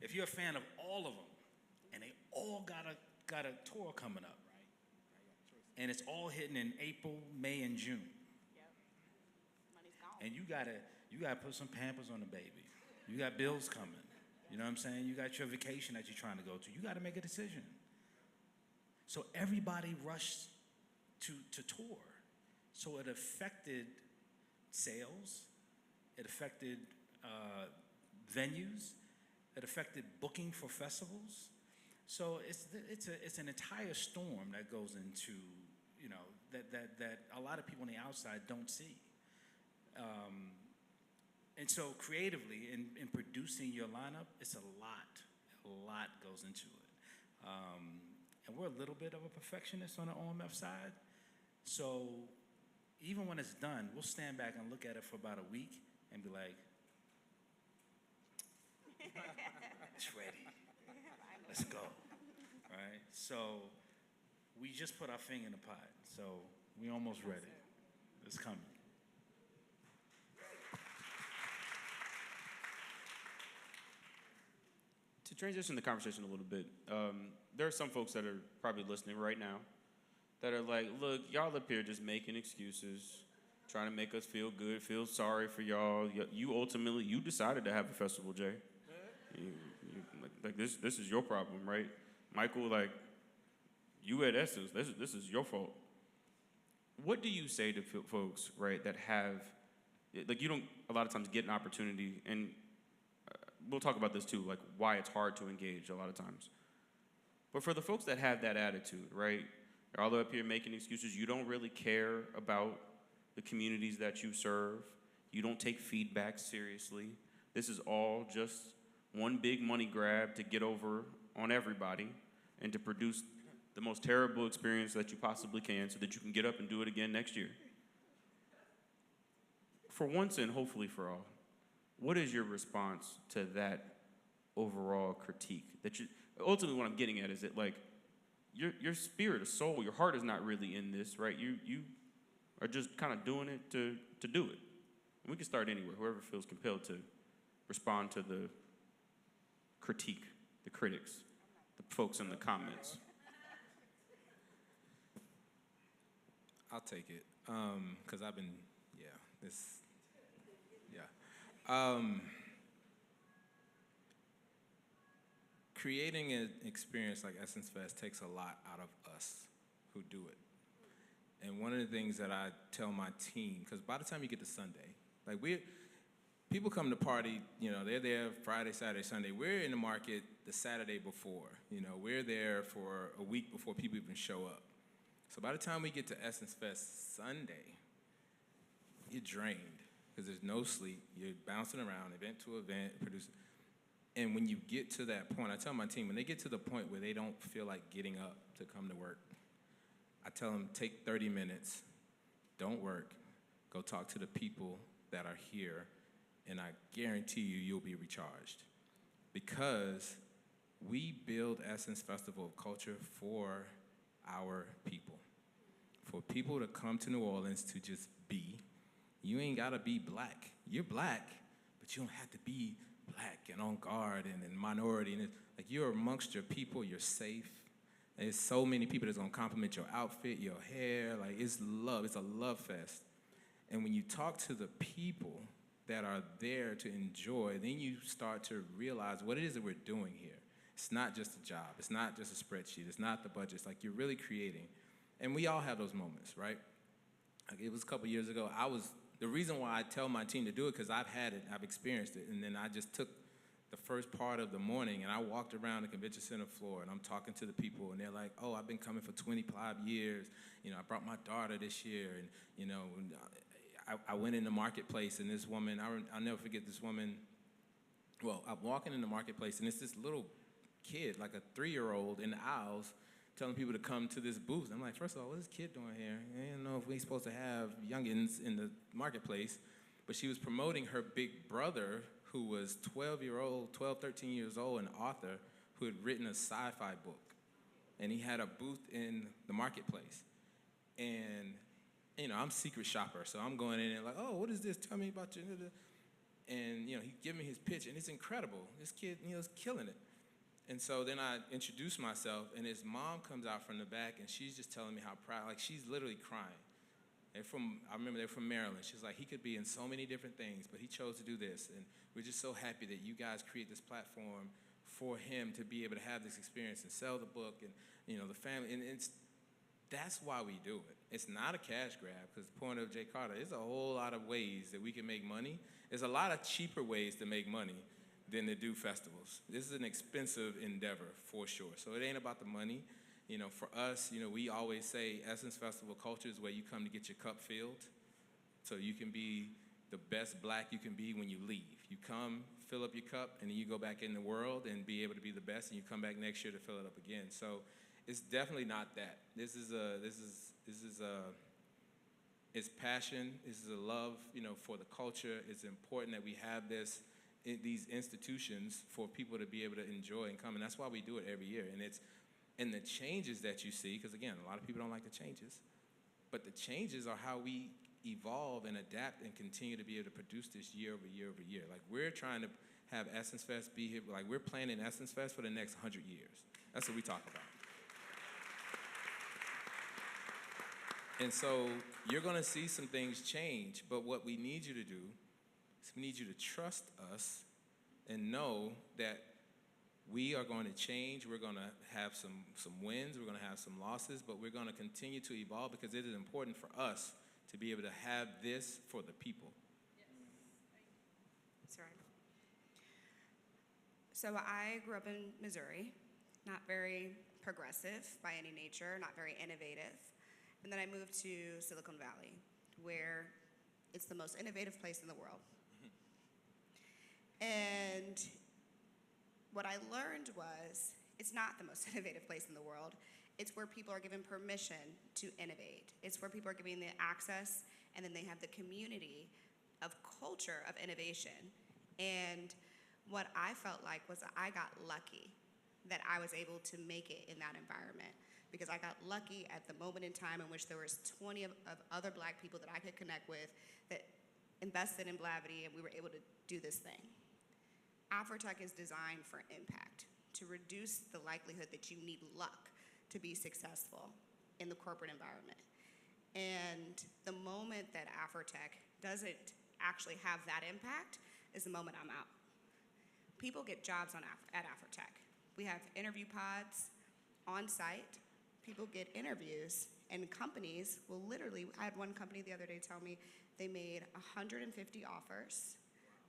if you're a fan of all of them, and they all got a tour coming up, and it's all hitting in April, May, and June. And you gotta put some Pampers on the baby. You got bills coming. You know what I'm saying? You got your vacation that you're trying to go to. You gotta make a decision. So everybody rushed to tour. So it affected sales. It affected venues. It affected booking for festivals. So it's an entire storm that goes into that a lot of people on the outside don't see. And so creatively, in producing your lineup, it's a lot goes into it. And we're a little bit of a perfectionist on the OMF side. So even when it's done, we'll stand back and look at it for about a week and be like, it's ready. Let's go. Right? So we just put our finger in the pot. So we almost ready. It's coming. To transition the conversation a little bit, there are some folks that are probably listening right now that are like, look, y'all up here just making excuses, trying to make us feel good, feel sorry for y'all. You ultimately, you decided to have a festival, Jay. Like this is your problem, right? Michael, like, you at Essence, this is your fault. What do you say to folks, right, that have, like, you don't a lot of times get an opportunity, and we'll talk about this too, like why it's hard to engage a lot of times. But for the folks that have that attitude, right, they're all up here making excuses, you don't really care about the communities that you serve, you don't take feedback seriously, this is all just one big money grab to get over on everybody and to produce the most terrible experience that you possibly can so that you can get up and do it again next year. For once and hopefully for all, what is your response to that overall critique? That you ultimately, what I'm getting at is that, like, your spirit, or soul, your heart is not really in this, right? You are just kind of doing it to do it. And we can start anywhere. Whoever feels compelled to respond to the critique, the critics, the folks in the comments. I'll take it, because I've been, creating an experience like Essence Fest takes a lot out of us who do it. And one of the things that I tell my team, because by the time you get to Sunday, like people come to party, they're there Friday, Saturday, Sunday. We're in the market the Saturday before. We're there for a week before people even show up. So by the time we get to Essence Fest Sunday, you're drained because there's no sleep. You're bouncing around event to event, producing. And when you get to that point, I tell my team, when they get to the point where they don't feel like getting up to come to work, I tell them, take 30 minutes, don't work, go talk to the people that are here, and I guarantee you'll be recharged. Because we build Essence Festival of Culture for our people. For people to come to New Orleans to just be. You ain't gotta be black. You're black, but you don't have to be black and on guard and minority. And like, you're amongst your people, you're safe. There's so many people that's gonna compliment your outfit, your hair. Like, it's love, it's a love fest. And when you talk to the people that are there to enjoy, then you start to realize what it is that we're doing here. It's not just a job. It's not just a spreadsheet. It's not the budget. It's like you're really creating. And we all have those moments, right? Like, it was a couple years ago. The reason why I tell my team to do it, because I've had it, I've experienced it, and then I just took the first part of the morning and I walked around the convention center floor and I'm talking to the people and they're like, oh, I've been coming for 25 years. I brought my daughter this year, and I went in the marketplace and this woman, I'll never forget this woman. Well, I'm walking in the marketplace and it's this little kid, like a 3-year-old in the aisles, telling people to come to this booth. I'm like, first of all, what's this kid doing here? I don't know if we're supposed to have youngins in the marketplace. But she was promoting her big brother, who was 12, 13 years old, an author who had written a sci-fi book. And he had a booth in the marketplace. And, I'm a secret shopper, so I'm going in and like, oh, what is this? Tell me about your... And, he gave me his pitch, and it's incredible. This kid, is killing it. And so then I introduced myself, and his mom comes out from the back, and she's just telling me how proud, like, she's literally crying. I remember they're from Maryland. She's like, he could be in so many different things, but he chose to do this. And we're just so happy that you guys create this platform for him to be able to have this experience and sell the book and, the family. And that's why we do it. It's not a cash grab, because the point of Jay Carter, there's a whole lot of ways that we can make money. There's a lot of cheaper ways to make money than to do festivals. This is an expensive endeavor, for sure. So it ain't about the money. You know, for us, you know, we always say Essence Festival culture is where you come to get your cup filled, so you can be the best black you can be when you leave. You come, fill up your cup, and then you go back in the world and be able to be the best, and you come back next year to fill it up again. So it's definitely not that. It's passion. This is a love, you know, for the culture. It's important that we have these institutions for people to be able to enjoy and come, and that's why we do it every year. And the changes that you see, because again, a lot of people don't like the changes, but the changes are how we evolve and adapt and continue to be able to produce this year over year over year. Like, we're trying to have Essence Fest be here, like, we're planning Essence Fest for the next 100 years. That's what we talk about. And so you're gonna see some things change, but what we need you to do is we need you to trust us and know that we are going to change. We're going to have some wins. We're going to have some losses, but we're going to continue to evolve because it is important for us to be able to have this for the people. That's right. So I grew up in Missouri, not very progressive by any nature, not very innovative. And then I moved to Silicon Valley, where it's the most innovative place in the world. And what I learned was it's not the most innovative place in the world. It's where people are given permission to innovate. It's where people are given the access, and then they have the community of culture of innovation. And what I felt like was that I got lucky that I was able to make it in that environment, because I got lucky at the moment in time in which there was 20 of other black people that I could connect with that invested in Blavity, and we were able to do this thing. Afrotech is designed for impact, to reduce the likelihood that you need luck to be successful in the corporate environment. And the moment that Afrotech doesn't actually have that impact is the moment I'm out. People get jobs at Afrotech. We have interview pods on site. People get interviews, and companies will literally, I had one company the other day tell me they made 150 offers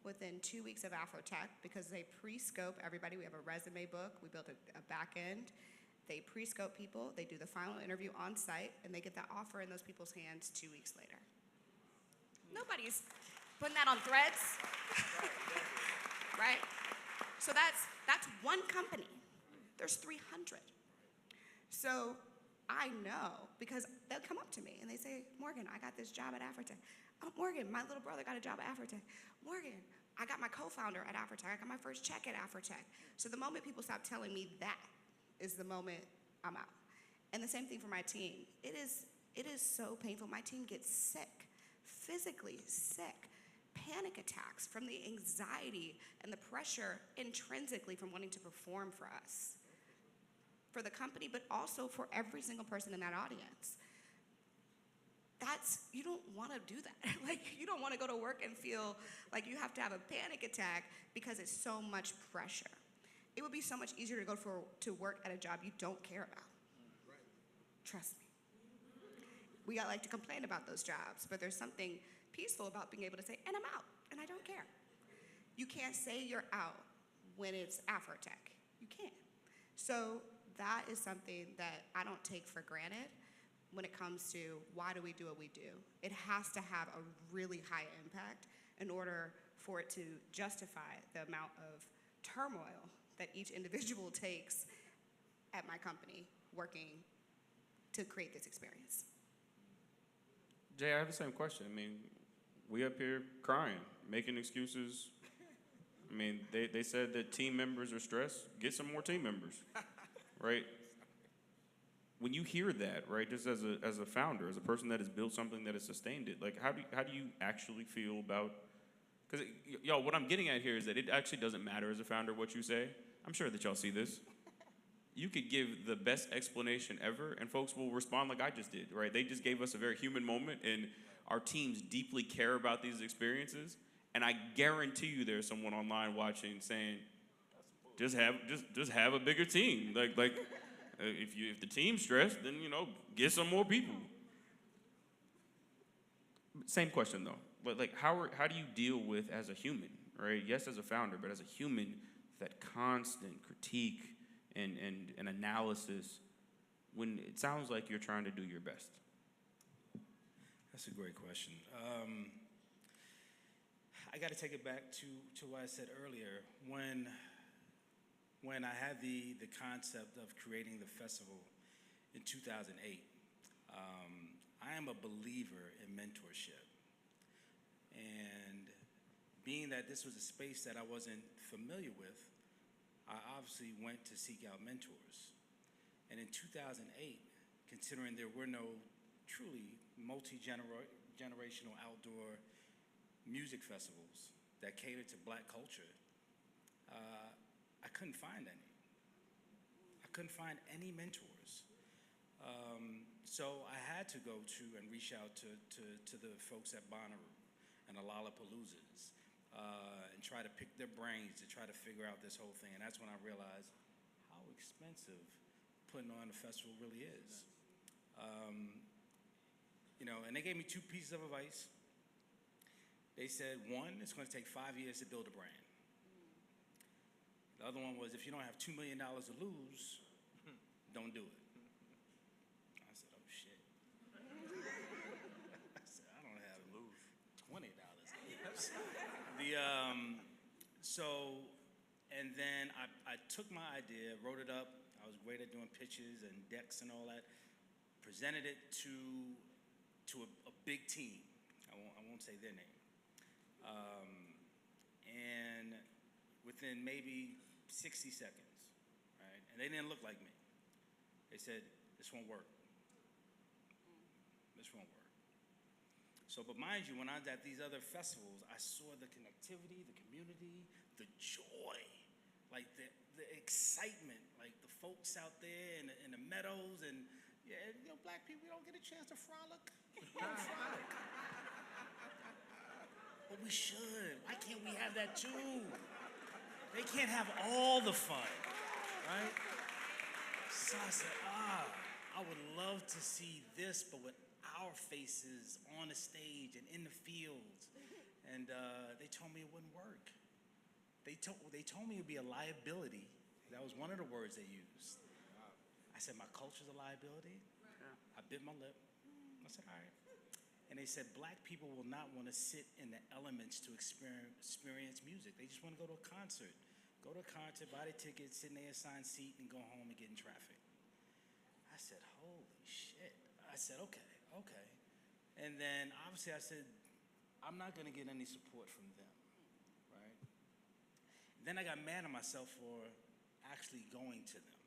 within 2 weeks of Afrotech because they pre-scope everybody. We have a resume book. We built a back end. They pre-scope people. They do the final interview on site, and they get that offer in those people's hands 2 weeks later. Nobody's putting that on Threads, right? So that's one company. There's 300. So I know, because they'll come up to me and they say, Morgan, I got this job at Afrotech. Oh, Morgan, my little brother got a job at Afrotech. Morgan, I got my co-founder at Afrotech. I got my first check at Afrotech. So the moment people stop telling me that is the moment I'm out. And the same thing for my team. It is so painful. My team gets sick, physically sick, panic attacks from the anxiety and the pressure intrinsically from wanting to perform for us, for the company, but also for every single person in that audience. You don't want to do that. Like, you don't want to go to work and feel like you have to have a panic attack because it's so much pressure. It would be so much easier to go to work at a job you don't care about. Right. Trust me. We like to complain about those jobs, but there's something peaceful about being able to say, and I'm out, and I don't care. You can't say you're out when it's Afrotech. You can't. So that is something that I don't take for granted when it comes to why do we do what we do. It has to have a really high impact in order for it to justify the amount of turmoil that each individual takes at my company working to create this experience. Jay, I have the same question. I mean, we up here crying, making excuses. I mean, they said that team members are stressed. Get some more team members, right? When you hear that, right, just as a founder, as a person that has built something that has sustained it, like, how do you actually feel about? Because y'all, what I'm getting at here is that it actually doesn't matter as a founder what you say. I'm sure that y'all see this. You could give the best explanation ever, and folks will respond like I just did, right? They just gave us a very human moment, and our teams deeply care about these experiences. And I guarantee you, there's someone online watching saying, just have a bigger team. Like. If the team's stressed, then, get some more people. Same question though, but like how do you deal with as a human, right? Yes, as a founder, but as a human, that constant critique and analysis. when it sounds like you're trying to do your best? That's a great question. I got to take it back to what I said earlier. When I had the concept of creating the festival in 2008, I am a believer in mentorship. And being that this was a space that I wasn't familiar with, I obviously went to seek out mentors. And in 2008, considering there were no truly multi-generational outdoor music festivals that catered to black culture, I couldn't find any. I couldn't find any mentors. So I had to go to and reach out to the folks at Bonnaroo and the Lollapaloozas and try to pick their brains to try to figure out this whole thing. And that's when I realized how expensive putting on a festival really is. And they gave me 2 pieces of advice. They said, one, it's going to take 5 years to build a brand. The other one was, if you don't have $2 million to lose, don't do it. I said, oh, shit. I said, I don't have $20 to lose. And then I took my idea, wrote it up. I was great at doing pitches and decks and all that. Presented it to a big team. I won't say their name. And within maybe 60 seconds, right? And they didn't look like me. They said, this won't work. This won't work. So, but mind you, when I was at these other festivals, I saw the connectivity, the community, the joy, like the excitement, like the folks out there in the meadows, and black people, we don't get a chance to frolic. We don't frolic. But we should. Why can't we have that too? They can't have all the fun, right? So I said, I would love to see this, but with our faces on the stage and in the fields. And they told me it wouldn't work. They told me it would be a liability. That was one of the words they used. I said, my culture's a liability? I bit my lip. I said, all right. And they said, black people will not want to sit in the elements to experience music. They just want to go to a concert. Go to a concert, buy the ticket, sit in their assigned seat, and go home and get in traffic. I said, holy shit. I said, okay. And then, obviously, I said, I'm not going to get any support from them, right? Then I got mad at myself for actually going to them.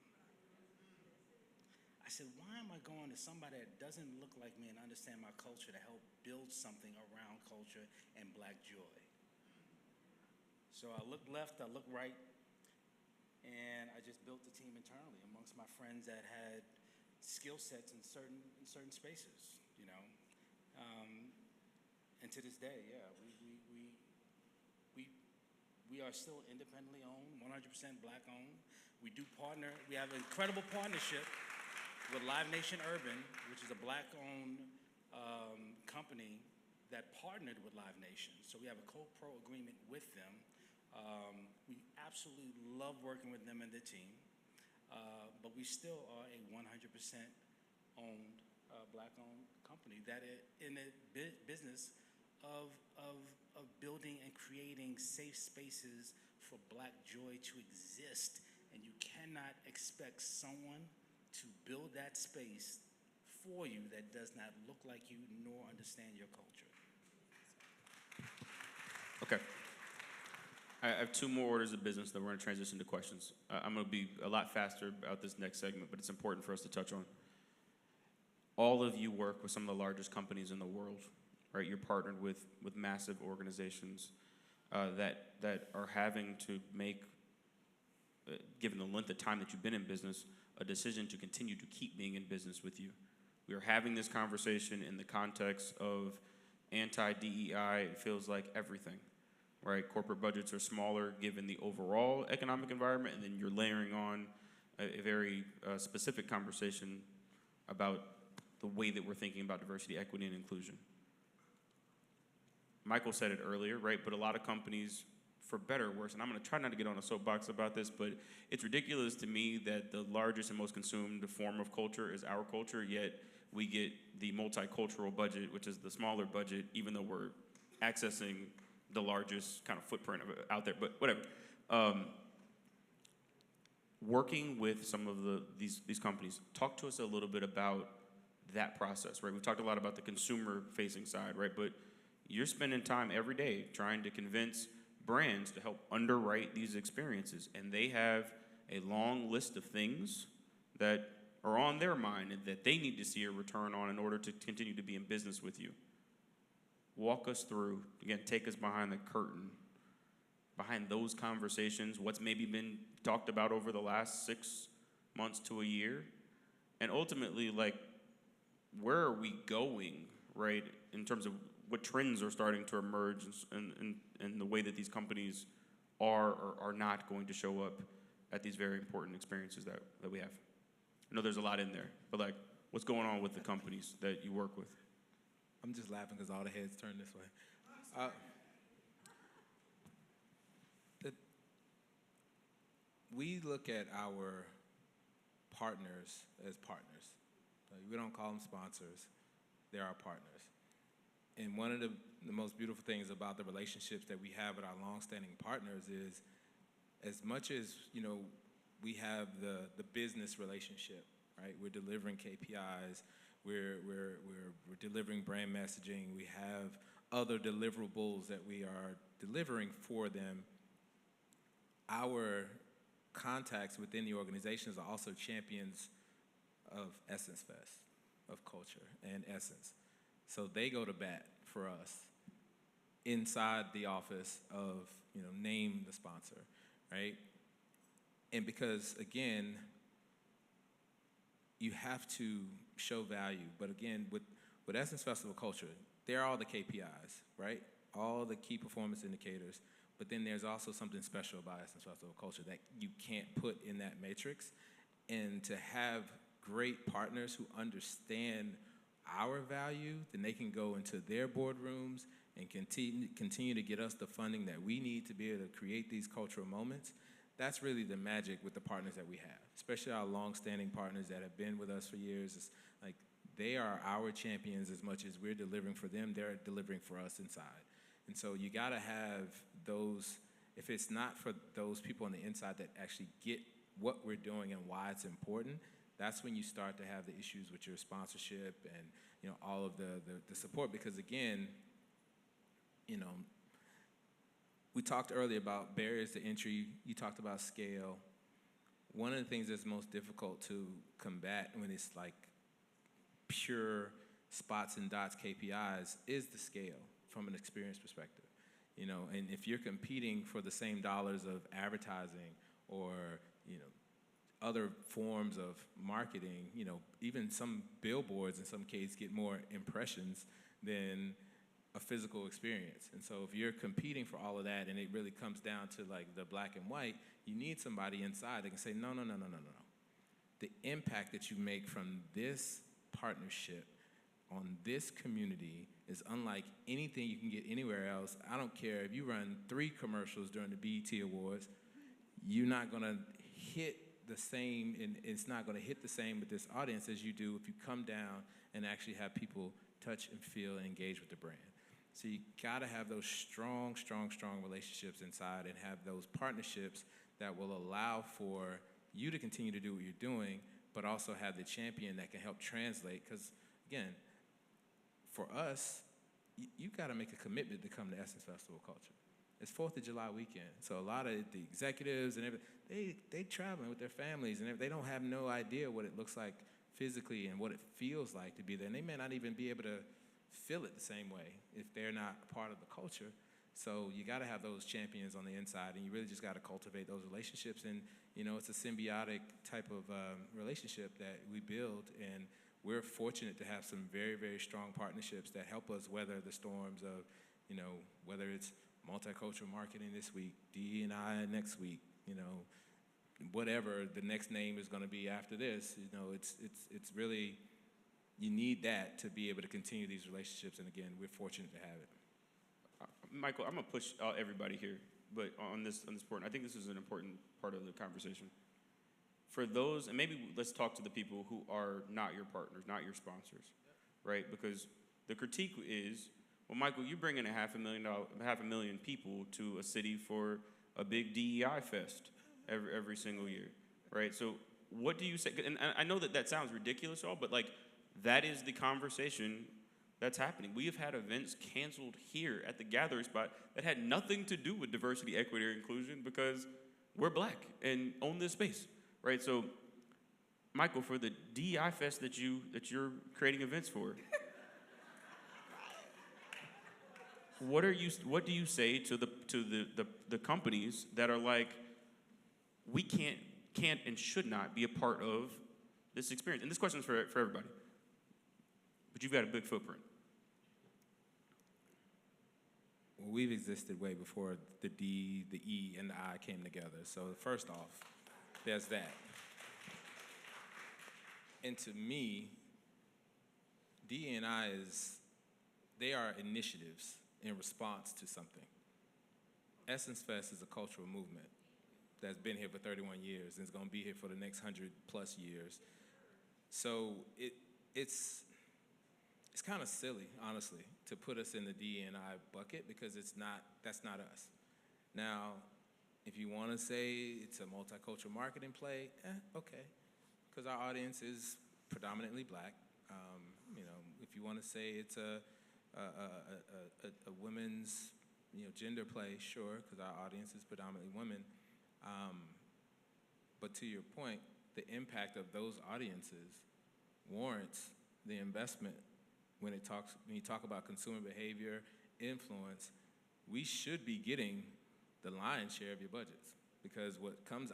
I said, why am I going to somebody that doesn't look like me and understand my culture to help build something around culture and black joy? So I looked left, I looked right, and I just built the team internally amongst my friends that had skill sets in certain spaces, And to this day, we are still independently owned, 100% black owned. We do partner. We have an incredible partnership with Live Nation Urban, which is a black-owned company that partnered with Live Nation. So we have a co-pro agreement with them. We absolutely love working with them and their team, but we still are a 100% owned, black-owned company that is in the business of building and creating safe spaces for black joy to exist. And you cannot expect someone to build that space for you that does not look like you nor understand your culture. Okay. I have 2 more orders of business, then we're going to transition to questions. I'm going to be a lot faster about this next segment, but it's important for us to touch on. All of you work with some of the largest companies in the world, right? You're partnered with massive organizations that are having to make, given the length of time that you've been in business, a decision to continue to keep being in business with you. We are having this conversation in the context of anti-DEI. It feels like everything, right? Corporate budgets are smaller given the overall economic environment, and then you're layering on a very specific conversation about the way that we're thinking about diversity, equity, and inclusion. Michael said it earlier, right? But a lot of companies for better or worse, and I'm going to try not to get on a soapbox about this, but it's ridiculous to me that the largest and most consumed form of culture is our culture, yet we get the multicultural budget, which is the smaller budget, even though we're accessing the largest kind of footprint of it out there, but whatever. Working with some of these companies, talk to us a little bit about that process, right? We've talked a lot about the consumer-facing side, right? But you're spending time every day trying to convince brands to help underwrite these experiences, and they have a long list of things that are on their mind and that they need to see a return on in order to continue to be in business with you. Walk us through, again, take us behind the curtain, behind those conversations, what's maybe been talked about over the last 6 months to a year, and ultimately, like, where are we going, right, in terms of what trends are starting to emerge and the way that these companies are or are not going to show up at these very important experiences that we have. I know there's a lot in there, but like, what's going on with the companies that you work with? I'm just laughing because all the heads turn this way. We look at our partners as partners. We don't call them sponsors. They're our partners. And one of the most beautiful things about the relationships that we have with our longstanding partners is, as much as, you know, we have the business relationship, right? We're delivering KPIs. We're delivering brand messaging. We have other deliverables that we are delivering for them. Our contacts within the organizations are also champions of Essence Fest, of culture and essence. So they go to bat for us inside the office of, you know, name the sponsor, right? And because, again, you have to show value. But again, with Essence Festival Culture, there are all the KPIs, right? All the key performance indicators. But then there's also something special about Essence Festival Culture that you can't put in that matrix. And to have great partners who understand our value, then they can go into their boardrooms and continue to get us the funding that we need to be able to create these cultural moments. That's really the magic with the partners that we have, especially our long-standing partners that have been with us for years. It's like, they are our champions as much as we're delivering for them, they're delivering for us inside. And so you gotta have those, if it's not for those people on the inside that actually get what we're doing and why it's important, that's when you start to have the issues with your sponsorship and, you know, all of the support. Because again, you know, we talked earlier about barriers to entry. You talked about scale. One of the things that's most difficult to combat when it's like pure spots and dots KPIs is the scale from an experience perspective. You know, and if you're competing for the same dollars of advertising or, you know, other forms of marketing, you know, even some billboards in some cases get more impressions than a physical experience. And so if you're competing for all of that and it really comes down to like the black and white, you need somebody inside that can say, no. The impact that you make from this partnership on this community is unlike anything you can get anywhere else. I don't care if you run 3 commercials during the BET Awards, you're not gonna hit the same, and it's not gonna hit the same with this audience as you do if you come down and actually have people touch and feel and engage with the brand. So you gotta have those strong relationships inside and have those partnerships that will allow for you to continue to do what you're doing, but also have the champion that can help translate. Because again, for us, you gotta make a commitment to come to Essence Festival Culture. It's 4th of July weekend, so a lot of the executives and everything, they traveling with their families, and they don't have no idea what it looks like physically and what it feels like to be there. And they may not even be able to feel it the same way if they're not a part of the culture. So you got to have those champions on the inside, and you really just got to cultivate those relationships. And, you know, it's a symbiotic type of relationship that we build, and we're fortunate to have some very, very strong partnerships that help us weather the storms of, you know, whether it's multicultural marketing this week, DE&I next week, you know, whatever the next name is going to be after this. You know, it's really, you need that to be able to continue these relationships. And again, we're fortunate to have it. Michael, I'm gonna push everybody here. but on this point, I think this is an important part of the conversation. For those, and maybe let's talk to the people who are not your partners, not your sponsors, right? Because the critique is, well, Michael, you bring in half a million people to a city for a big DEI fest every single year, right? So what do you say? And I know that sounds ridiculous, all, but like that is the conversation that's happening. We have had events canceled here at the Gathering Spot that had nothing to do with diversity, equity, or inclusion because we're black and own this space, right? So, Michael, for the DEI fest that you're creating events for, what do you say to the companies that are like, we can't and should not be a part of this experience? And this question is for everybody. But you've got a big footprint. Well, we've existed way before the D, the E, and the I came together. So first off, there's that. And to me, D and I they are initiatives in response to something. Essence Fest is a cultural movement that's been here for 31 years and is going to be here for the next 100+ years. So it's kind of silly, honestly, to put us in the D&I bucket because that's not us. Now, if you want to say it's a multicultural marketing play, okay, because our audience is predominantly black. If you want to say it's a women's gender play, sure, because our audience is predominantly women. But to your point, the impact of those audiences warrants the investment. When you talk about consumer behavior, influence, we should be getting the lion's share of your budgets because what comes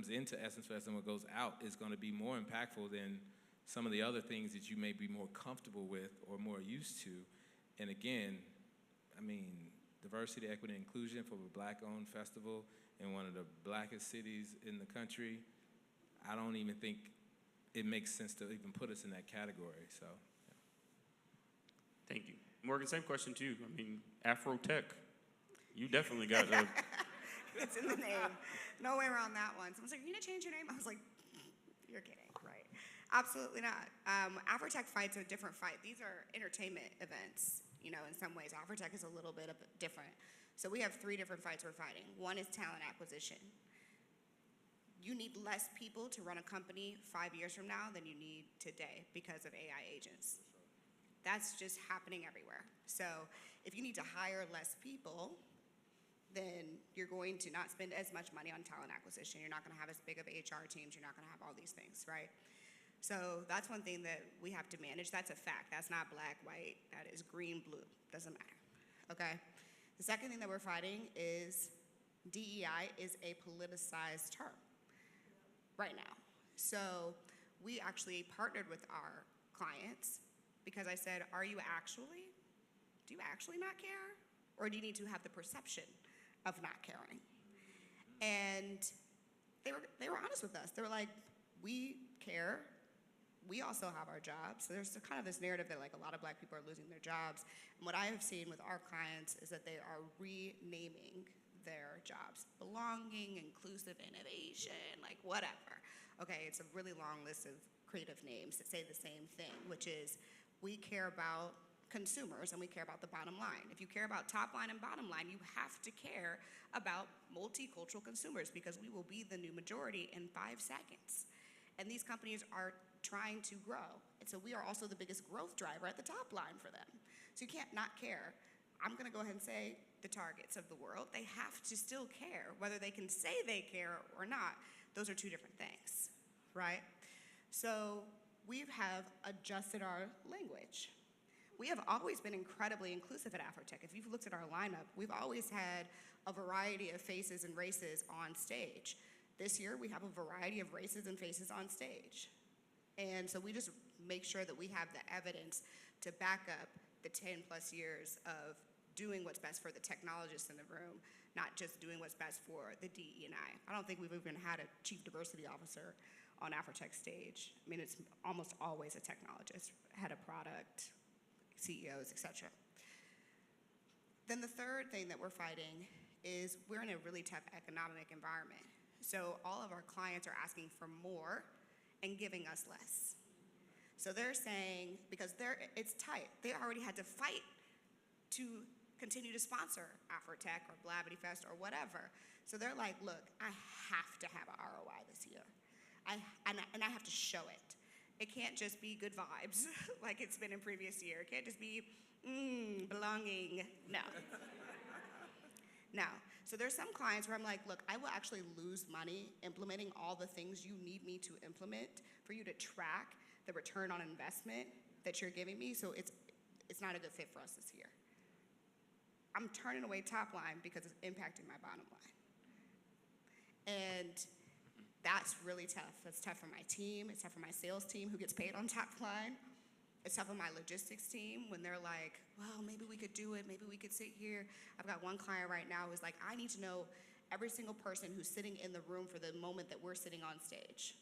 into Essence Fest and what goes out is going to be more impactful than some of the other things that you may be more comfortable with or more used to. And again, diversity, equity, and inclusion for a black-owned festival in one of the blackest cities in the country, I don't even think it makes sense to even put us in that category, so. Thank you. Morgan, same question to you. Afro Tech, you definitely got a... It's in the name. No way around that one. Someone's like, you need to change your name? I was like, you're kidding, right? Absolutely not. Afrotech Fight's a different fight. These are entertainment events, in some ways. Afrotech is a little bit different. So we have 3 different fights we're fighting. One is talent acquisition. You need less people to run a company 5 years from now than you need today because of AI agents. That's just happening everywhere. So if you need to hire less people, then you're going to not spend as much money on talent acquisition. You're not going to have as big of HR teams. You're not going to have all these things, right? So that's one thing that we have to manage. That's a fact. That's not black, white. That is green, blue. Doesn't matter, okay? The second thing that we're fighting is DEI is a politicized term right now. So we actually partnered with our clients because I said, do you actually not care? Or do you need to have the perception of not caring? And they were honest with us. They were like, we care. We also have our jobs. So there's kind of this narrative that like a lot of black people are losing their jobs. And what I have seen with our clients is that they are renaming their jobs. Belonging, inclusive innovation, like whatever. Okay, it's a really long list of creative names that say the same thing, which is we care about consumers and we care about the bottom line. If you care about top line and bottom line, you have to care about multicultural consumers because we will be the new majority in 5 seconds. And these companies are trying to grow. And so we are also the biggest growth driver at the top line for them. So you can't not care. I'm gonna go ahead and say the Targets of the world, they have to still care. Whether they can say they care or not, those are 2 different things, right? So we have adjusted our language. We have always been incredibly inclusive at Afrotech. If you've looked at our lineup, we've always had a variety of faces and races on stage. This year, we have a variety of races and faces on stage. And so we just make sure that we have the evidence to back up the 10+ years of doing what's best for the technologists in the room, not just doing what's best for the DE&I. I don't think we've even had a chief diversity officer on Afrotech stage. It's almost always a technologist, head of product, CEOs, etc. Then the third thing that we're fighting is we're in a really tough economic environment. So all of our clients are asking for more and giving us less. So they're saying, because it's tight, they already had to fight to continue to sponsor Afrotech or Blavity Fest or whatever. So they're like, look, I have to have an ROI this year. And I have to show it. It can't just be good vibes like it's been in previous year. It can't just be belonging. No. No. So there's some clients where I'm like, look, I will actually lose money implementing all the things you need me to implement for you to track the return on investment that you're giving me. So it's not a good fit for us this year. I'm turning away top line because it's impacting my bottom line. And that's really tough. That's tough for my team. It's tough for my sales team who gets paid on top line. It's tough for my logistics team when they're like, well, maybe we could do it. Maybe we could sit here. I've got one client right now who's like, I need to know every single person who's sitting in the room for the moment that we're sitting on stage.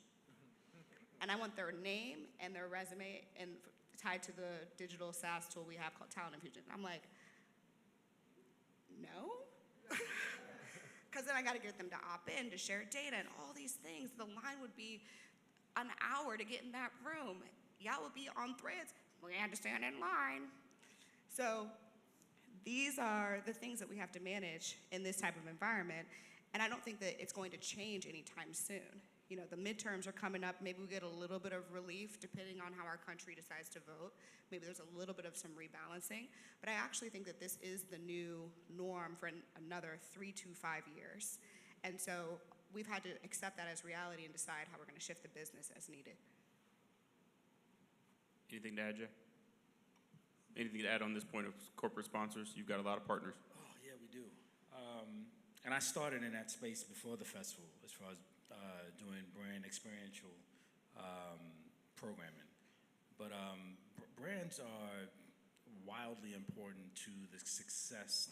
And I want their name and their resume and tied to the digital SaaS tool we have called Talent Infusion. I'm like, no? Because then I got to get them to opt in, to share data, and all these things. The line would be an hour to get in that room. Y'all would be on threads. We had to stand in line. So these are the things that we have to manage in this type of environment. And I don't think that it's going to change anytime soon. You know, the midterms are coming up. Maybe we get a little bit of relief depending on how our country decides to vote. Maybe there's a little bit of some rebalancing. But I actually think that this is the new norm for another 3 to 5 years. And so we've had to accept that as reality and decide how we're going to shift the business as needed. Anything to add, Jay? Anything to add on this point of corporate sponsors? You've got a lot of partners. Oh, yeah, we do. And I started in that space before the festival as far as doing brand experiential programming. But brands are wildly important to the success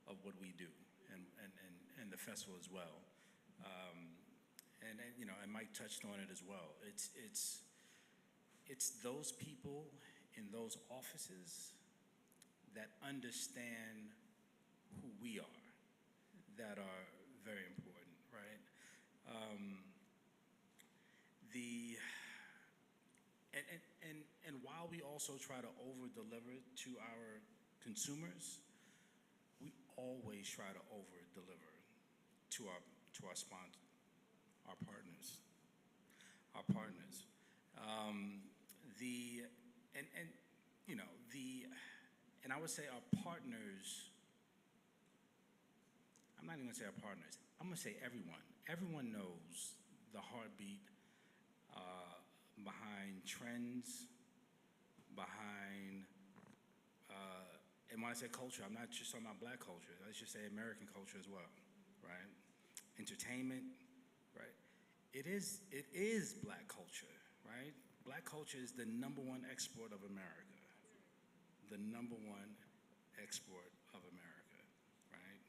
of what we do and the festival as well. And you know, and Mike touched on it as well. It's those people in those offices that understand who we are that are very important, right? And while we also try to over-deliver to our consumers, we always try to over-deliver to our sponsors, our partners. And I would say our partners, I'm not even gonna say our partners, I'm gonna say everyone. Everyone knows the heartbeat behind trends, behind, and when I say culture, I'm not just talking about Black culture, let's just say American culture as well, right? Entertainment, right? It is Black culture, right? Black culture is the #1 export of America. The #1 export of America, right?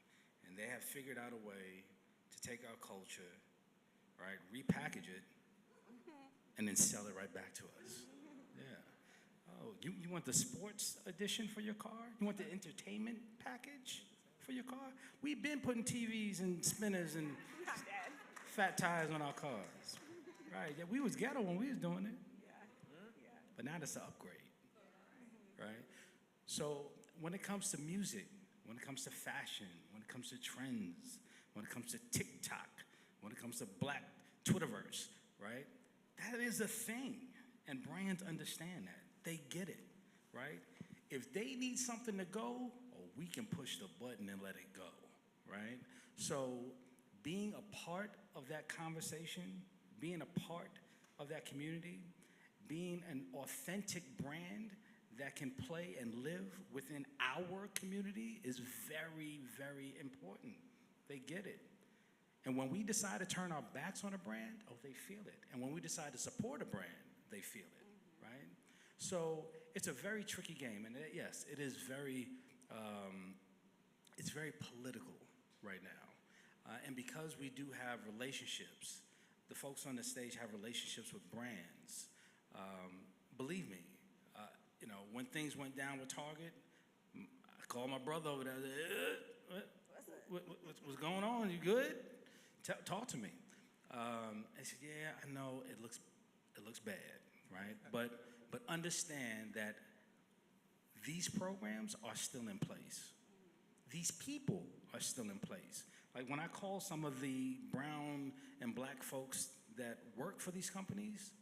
And they have figured out a way to take our culture, right, repackage it, and then sell it right back to us. Yeah. Oh, you want the sports edition for your car? You want the entertainment package for your car? We've been putting TVs and spinners and fat tires on our cars. Right, yeah, we was ghetto when we was doing it. But now that's an upgrade, right? So when it comes to music, when it comes to fashion, when it comes to trends, when it comes to TikTok, when it comes to Black Twitterverse, right? That is a thing, and brands understand that. They get it, right? If they need something to go, oh, we can push the button and let it go, right? So being a part of that conversation, being a part of that community, being an authentic brand that can play and live within our community is very, very important. They get it. And when we decide to turn our backs on a brand, oh, they feel it. And when we decide to support a brand, they feel it, right? So it's a very tricky game. And yes, it is it's very political right now. And because we do have relationships, the folks on the stage have relationships with brands. Believe me, you know, when things went down with Target, I called my brother over there. What's going on? You good? Talk to me. I said, yeah, I know it looks bad, right? But understand that these programs are still in place. These people are still in place. Like when I call some of the brown and black folks that work for these companies,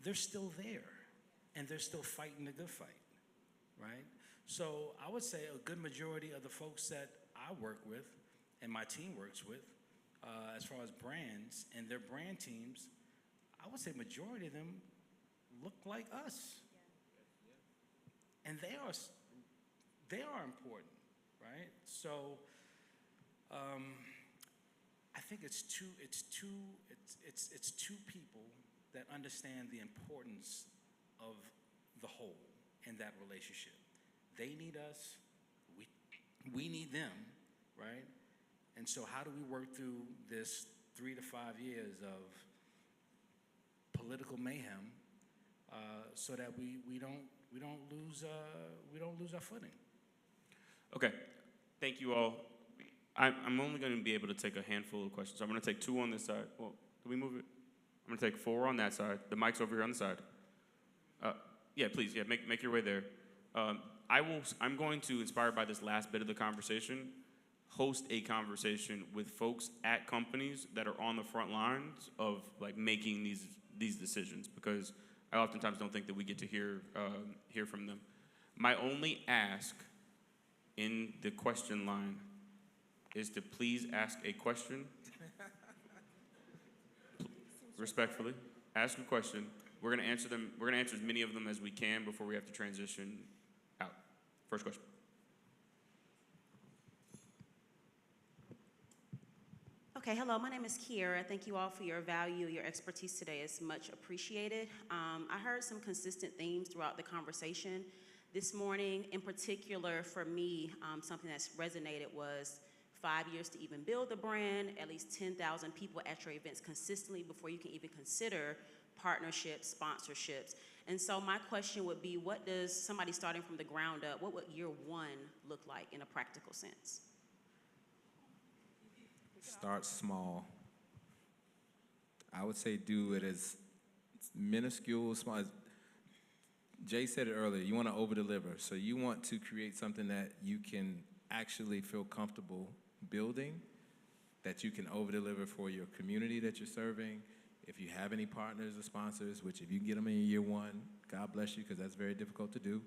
they're still there, and they're still fighting the good fight, right? So I would say a good majority of the folks that I work with and my team works with, as far as brands and their brand teams, I would say majority of them look like us. And they are important, right? So I think it's two people that understand the importance of the whole in that relationship. They need us, we need them, right? And so how do we work through this 3 to 5 years of political mayhem so that we don't lose our footing? Okay, thank you all. I'm only going to be able to take a handful of questions. I'm going to take 2 on this side. Well, do we move it? I'm going to take 4 on that side. The mic's over here on the side. Yeah, please. Yeah, make your way there. I'm going to, inspired by this last bit of the conversation, host a conversation with folks at companies that are on the front lines of like making these decisions, because I oftentimes don't think that we get to hear from them. My only ask in the question line is to please ask a question. Respectfully, ask a question. We're going to answer them. We're going to answer as many of them as we can before we have to transition out. First question. Okay, hello, my name is Kiera. Thank you all for your value, your expertise today is much appreciated. I heard some consistent themes throughout the conversation this morning. In particular, for me, something that's resonated was 5 years to even build the brand, at least 10,000 people at your events consistently before you can even consider partnerships, sponsorships. And so my question would be, what does somebody starting from the ground up, what would year 1 look like in a practical sense? Start small. I would say do it as minuscule, small. As Jay said it earlier, you want to over-deliver. So you want to create something that you can actually feel comfortable building, that you can over-deliver for your community that you're serving. If you have any partners or sponsors, which if you can get them in year 1, God bless you, because that's very difficult to do.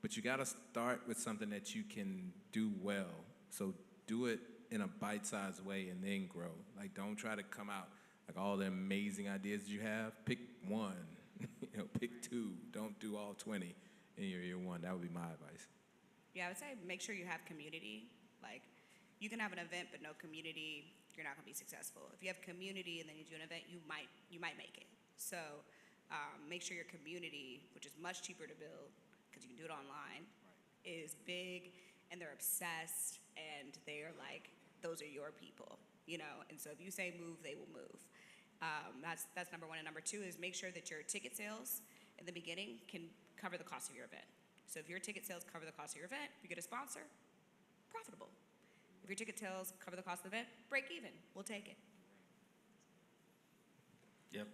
But you got to start with something that you can do well. So do it in a bite-sized way and then grow. Like, don't try to come out like all the amazing ideas that you have. Pick 1, pick 2. Don't do all 20 in your year 1. That would be my advice. Yeah, I would say make sure you have community. Like, you can have an event but no community, you're not gonna be successful. If you have community and then you do an event, you might make it. So make sure your community, which is much cheaper to build because you can do it online, is big, and they're obsessed, and they're like, those are your people, And so if you say move, they will move. That's number 1. And number 2 is make sure that your ticket sales in the beginning can cover the cost of your event. So if your ticket sales cover the cost of your event, you get a sponsor, profitable. If your ticket sales cover the cost of the event, break even. We'll take it. Yep,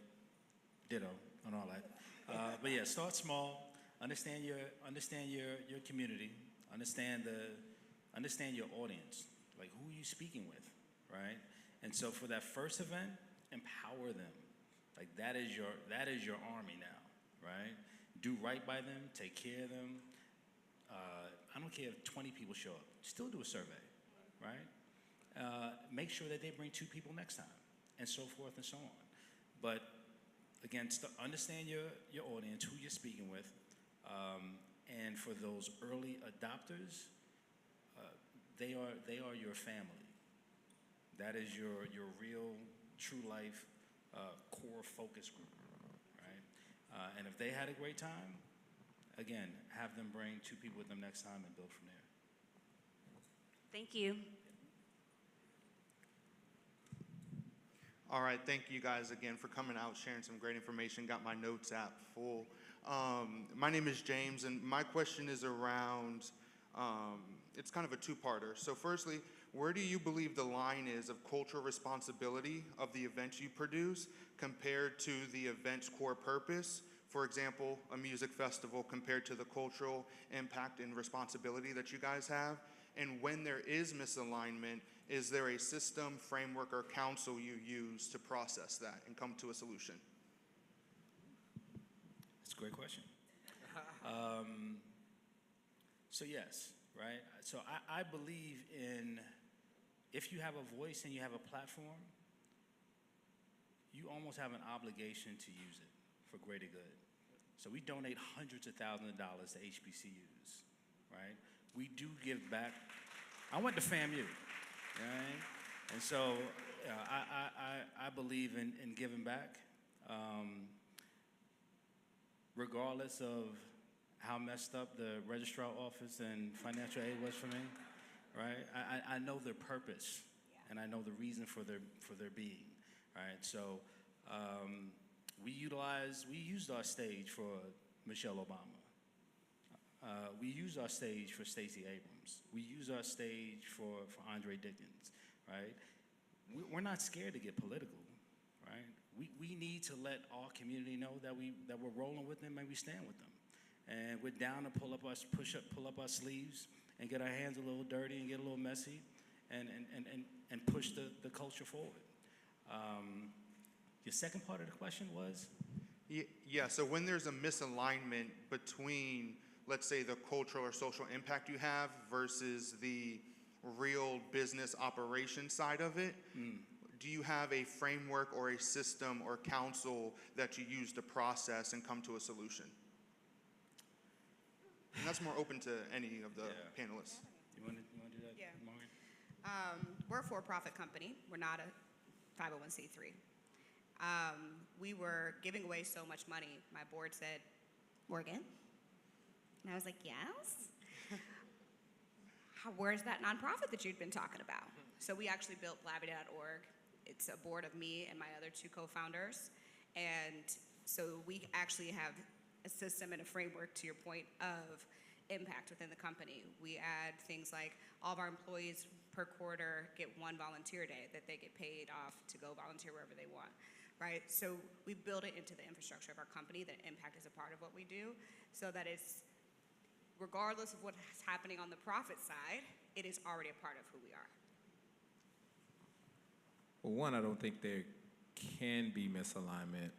ditto on all that. But yeah, start small. Understand your community. Understand your audience. Like, who are you speaking with, right? And so for that first event, empower them. Like, that is your army now, right? Do right by them. Take care of them. I don't care if 20 people show up. Still do a survey, right? Make sure that they bring 2 people next time, and so forth and so on. But again, understand your audience, who you're speaking with, and for those early adopters, they are your family. That is your real, true life core focus group, right? And if they had a great time, again, have them bring 2 people with them next time and build from there. Thank you. All right, thank you guys again for coming out, sharing some great information. Got my notes app full. My name is James, and my question is around, it's kind of a 2-parter. So firstly, where do you believe the line is of cultural responsibility of the events you produce compared to the event's core purpose? For example, a music festival compared to the cultural impact and responsibility that you guys have? And when there is misalignment, is there a system, framework, or counsel you use to process that and come to a solution? That's a great question. So yes, right? So I believe in, if you have a voice and you have a platform, you almost have an obligation to use it for greater good. So we donate hundreds of thousands of dollars to HBCUs, right? We do give back. I went to FAMU, right? And so I believe in giving back, regardless of how messed up the registrar office and financial aid was for me, right? I know their purpose, and I know the reason for their being, right? So we used our stage for Michelle Obama. We use our stage for Stacey Abrams. We use our stage for Andre Dickens, right? We're not scared to get political, right? We need to let our community know that we're rolling with them and we stand with them. And we're down to pull up our sleeves and get our hands a little dirty and get a little messy and push the culture forward. Your second part of the question was? Yeah, so when there's a misalignment between, let's say, the cultural or social impact you have versus the real business operation side of it, do you have a framework or a system or counsel that you use to process and come to a solution? And that's more open to any of the panelists. You want to do that, Yeah. Morgan? We're a for-profit company. We're not a 501c3. We were giving away so much money. My board said, "Morgan?" And I was like, "Yes." Where's that nonprofit that you'd been talking about? So we actually built Labby.org. It's a board of me and my other two co-founders. And so we actually have a system and a framework, to your point, of impact within the company. We add things like all of our employees per quarter get one volunteer day that they get paid off to go volunteer wherever they want, right? So we build it into the infrastructure of our company that impact is a part of what we do, so that it's, regardless of what's happening on the profit side, it is already a part of who we are. Well, one, I don't think there can be misalignment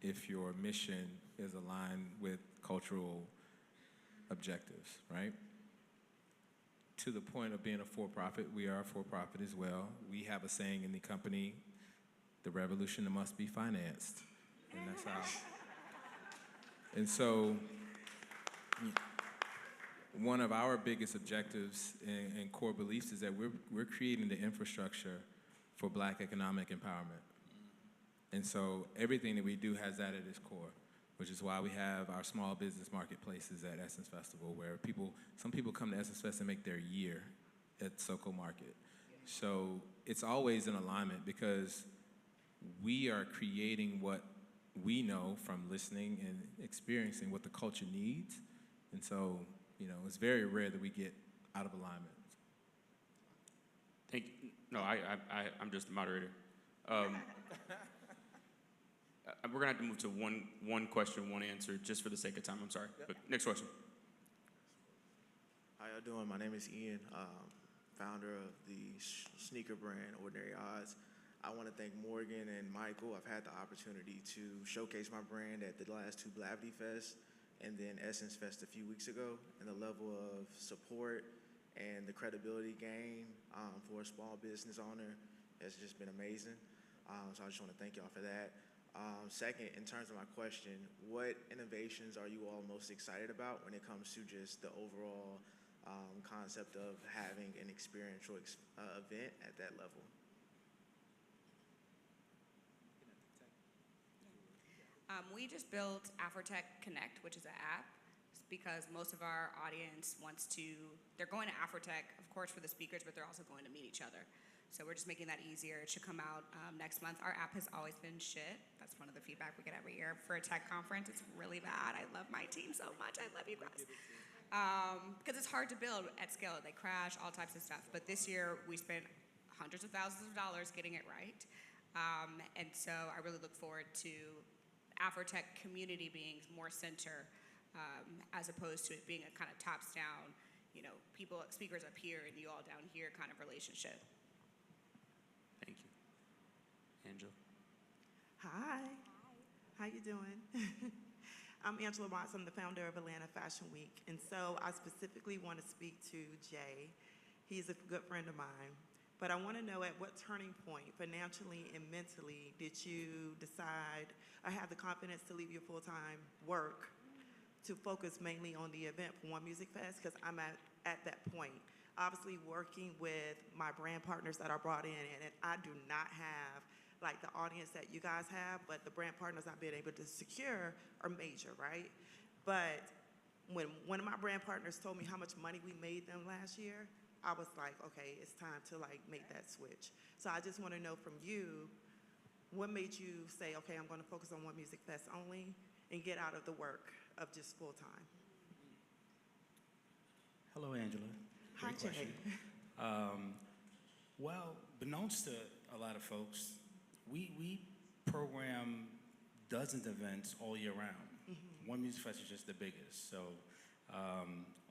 if your mission is aligned with cultural objectives, right? To the point of being a for-profit, we are a for-profit as well. We have a saying in the company, the revolution must be financed. And that's how. And so one of our biggest objectives and core beliefs is that we're creating the infrastructure for Black economic empowerment. And so everything that we do has that at its core, which is why we have our small business marketplaces at Essence Festival, where some people come to Essence Fest and make their year at SoCo Market. So it's always in alignment because we are creating what we know from listening and experiencing what the culture needs. And so, it's very rare that we get out of alignment. Thank you. No, I'm just the moderator. We're gonna have to move to one question, one answer, just for the sake of time. I'm sorry. But next question. How y'all doing? My name is Ian, founder of the sneaker brand Ordinary Odds. I want to thank Morgan and Michael. I've had the opportunity to showcase my brand at the last two Blavity Fest and then Essence Fest a few weeks ago, and the level of support and the credibility gain for a small business owner has just been amazing. So I just want to thank y'all for that. Second, in terms of my question, what innovations are you all most excited about when it comes to just the overall concept of having an experiential event at that level? We just built Afrotech Connect, which is an app, because most of our audience they're going to Afrotech, of course, for the speakers, but they're also going to meet each other. So we're just making that easier. It should come out next month. Our app has always been shit. That's one of the feedback we get every year for a tech conference. It's really bad. I love my team so much. I love you guys. Because it's hard to build at scale. They crash, all types of stuff. But this year, we spent hundreds of thousands of dollars getting it right. And so I really look forward to Afrotech community being more center as opposed to it being a kind of tops down, people, speakers up here and you all down here kind of relationship. Thank you. Angela. Hi. How you doing? I'm Angela Watts. I'm the founder of Atlanta Fashion Week. And so I specifically want to speak to Jay. He's a good friend of mine. But I want to know, at what turning point, financially and mentally, did you decide or have the confidence to leave your full-time work to focus mainly on the event for One Music Fest? Because I'm at that point. Obviously working with my brand partners that are brought in, and I do not have like the audience that you guys have, but the brand partners I've been able to secure are major, right? But when one of my brand partners told me how much money we made them last year, I was like, okay, it's time to like make that switch. So I just want to know from you, what made you say, okay, I'm going to focus on One Music Fest only and get out of the work of just full time? Hello, Angela. Hi, Great Jay. question. Well, beknownst to a lot of folks, we program dozens of events all year round. One Music Fest is just the biggest. So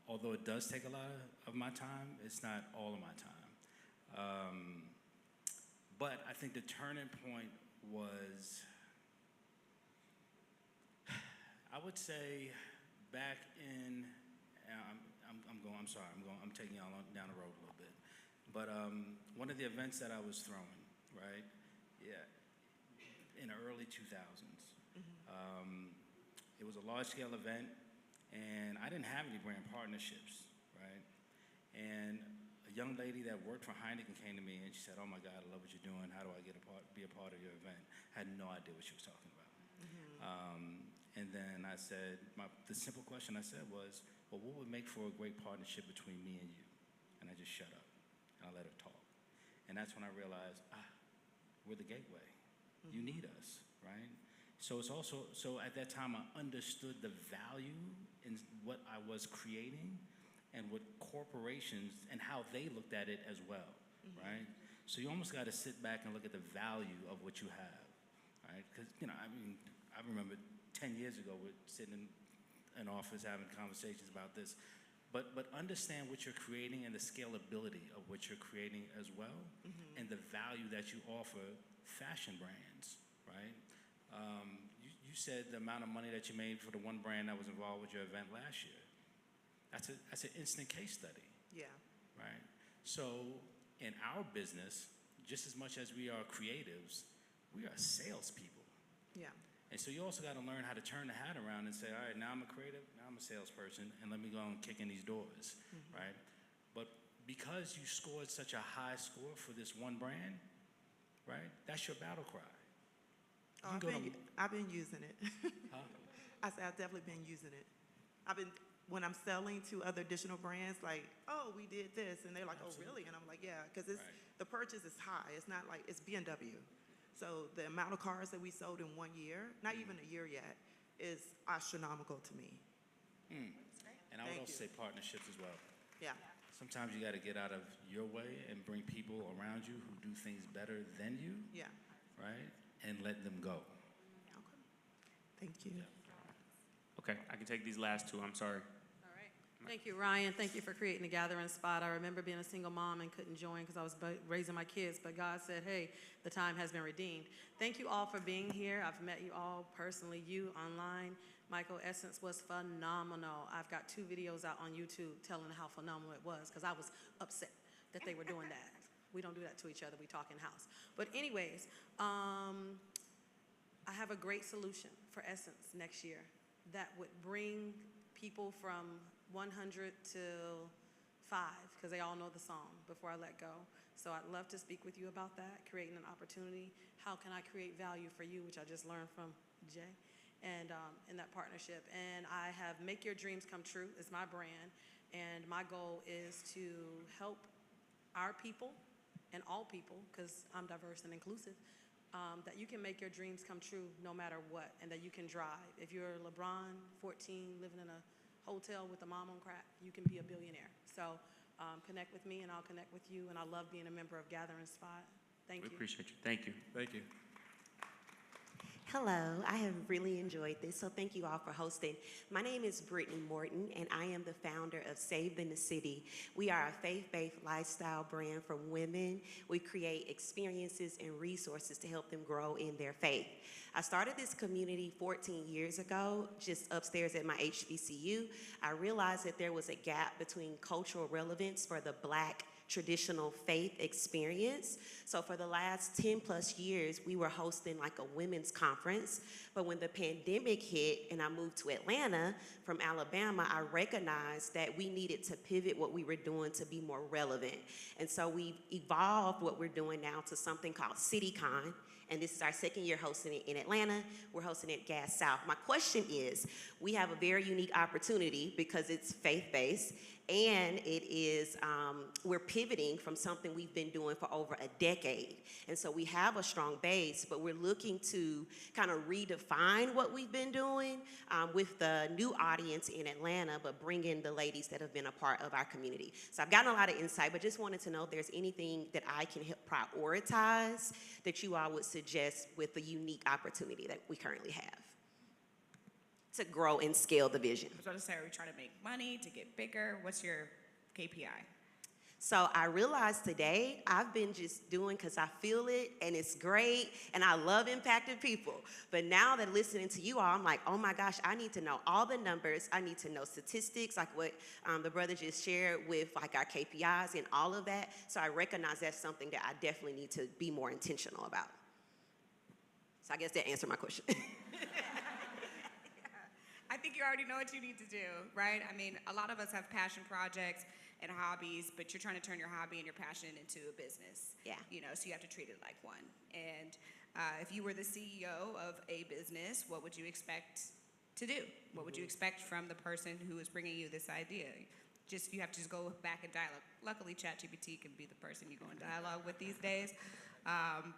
although it does take a lot of my time, it's not all of my time. But I think the turning point was, I would say back in, I'm taking y'all down the road a little bit. But one of the events that I was throwing, right? Yeah, in the early 2000s. It was a large-scale event, and I didn't have any brand partnerships, right? And a young lady that worked for Heineken came to me and she said, "Oh my God, I love what you're doing. How do I be a part of your event?" I had no idea what she was talking about. And then I said, the simple question I said was, well, what would make for a great partnership between me and you? And I just shut up and I let her talk. And that's when I realized, we're the gateway. You need us, right? So it's also, so at that time I understood the value in what I was creating and what corporations and how they looked at it as well, right? So you almost got to sit back and look at the value of what you have, right? Because, I remember 10 years ago we're sitting in an office having conversations about this, but understand what you're creating and the scalability of what you're creating as well, and the value that you offer fashion brands, right? You said the amount of money that you made for the one brand that was involved with your event last year. That's an instant case study. Yeah. Right? So in our business, just as much as we are creatives, we are salespeople. Yeah. And so you also got to learn how to turn the hat around and say, all right, now I'm a creative, now I'm a salesperson, and let me go and kick in these doors, right? But because you scored such a high score for this one brand, right, that's your battle cry. Oh, I've been using it. Huh? I said I've definitely been using it. When I'm selling to other additional brands, like, oh, we did this, and they're like, Absolutely. oh, really? And I'm like, yeah, because Right. the purchase is high. It's not like, it's BMW. So the amount of cars that we sold in 1 year, not even a year yet, is astronomical to me. And I would Thank also you. say partnerships as well. Yeah. Sometimes you got to get out of your way and bring people around you who do things better than you, Yeah. right? And let them go. Okay. Thank you. Okay, I can take these last two. I'm sorry. All right. Thank you, Ryan. Thank you for creating the gathering spot. I remember being a single mom and couldn't join because I was raising my kids, but God said, hey, the time has been redeemed. Thank you all for being here. I've met you all personally, you online. Michael, Essence was phenomenal. I've got 2 videos out on YouTube telling how phenomenal it was because I was upset that they were doing that. We don't do that to each other. We talk in-house. But anyways, I have a great solution for Essence next year that would bring people from 100 to 5, because they all know the song, Before I Let Go. So I'd love to speak with you about that, creating an opportunity. How can I create value for you, which I just learned from Jay, and in that partnership. And I have Make Your Dreams Come True is my brand, and my goal is to help our people and all people, because I'm diverse and inclusive, that you can make your dreams come true no matter what, and that you can drive. If you're LeBron, 14, living in a hotel with a mom on crack, you can be a billionaire. So connect with me, and I'll connect with you, and I love being a member of Gathering Spot. Thank We you. appreciate you. Thank you. Thank you. Hello, I have really enjoyed this, so thank you all for hosting. My name is Brittany Morton, and I am the founder of Saved in the City. We are a faith-based lifestyle brand for women. We create experiences and resources to help them grow in their faith. I started this community 14 years ago, just upstairs at my HBCU. I realized that there was a gap between cultural relevance for the Black traditional faith experience. So for the last 10 plus years, we were hosting like a women's conference. But when the pandemic hit and I moved to Atlanta from Alabama, I recognized that we needed to pivot what we were doing to be more relevant. And so we've evolved what we're doing now to something called CityCon. And this is our second year hosting it in Atlanta. We're hosting it at Gas South. My question is, we have a very unique opportunity because it's faith-based, and it is, we're pivoting from something we've been doing for over a decade. And so we have a strong base, but we're looking to kind of redefine what we've been doing with the new audience in Atlanta, but bring in the ladies that have been a part of our community. So I've gotten a lot of insight, but just wanted to know if there's anything that I can help prioritize that you all would suggest with the unique opportunity that we currently have to grow and scale the vision. I was about to say, are we trying to make money, to get bigger? What's your KPI? So I realized today I've been just doing because I feel it and it's great and I love impacting people. But now that listening to you all, I'm like, oh my gosh, I need to know all the numbers. I need to know statistics like what the brother just shared with like our KPIs and all of that. So I recognize that's something that I definitely need to be more intentional about. So I guess that answered my question. I think you already know what you need to do, right? I mean, a lot of us have passion projects and hobbies, but you're trying to turn your hobby and your passion into a business. Yeah. You know, so you have to treat it like one. And if you were the CEO of a business, what would you expect to do? What would you expect from the person who is bringing you this idea? You have to just go back and dialogue. Luckily, ChatGPT can be the person you go in dialogue with these days.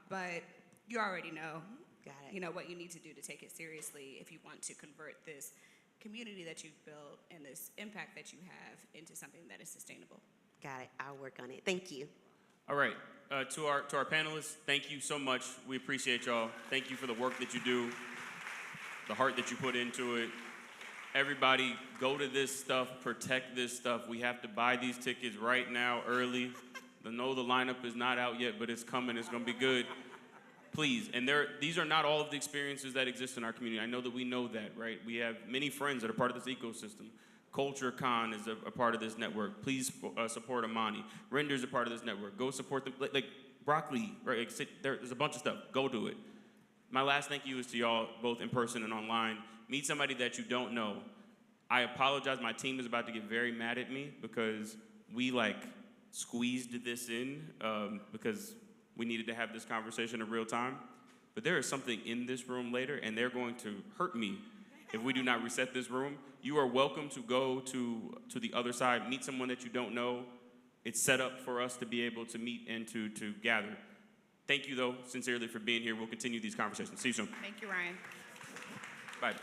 But you already know. Got it. You know what you need to do to take it seriously if you want to convert this community that you've built and this impact that you have into something that is sustainable. Got it. I'll work on it. Thank you. All right, to our panelists, thank you so much. We appreciate y'all. Thank you for the work that you do, the heart that you put into it. Everybody, go to this stuff, protect this stuff. We have to buy these tickets right now, early. I know the lineup is not out yet, but it's coming. It's gonna be good. Please, and these are not all of the experiences that exist in our community. I know that we know that, right? We have many friends that are part of this ecosystem. Culture Con is a part of this network. Please support Amani. Render's a part of this network. Go support them. Like Broccoli, right? There's a bunch of stuff. Go do it. My last thank you is to y'all, both in person and online. Meet somebody that you don't know. I apologize. My team is about to get very mad at me because we squeezed this in because we needed to have this conversation in real time. But there is something in this room later, and they're going to hurt me if we do not reset this room. You are welcome to go to the other side, meet someone that you don't know. It's set up for us to be able to meet and to gather. Thank you, though, sincerely for being here. We'll continue these conversations. See you soon. Thank you, Ryan. Bye.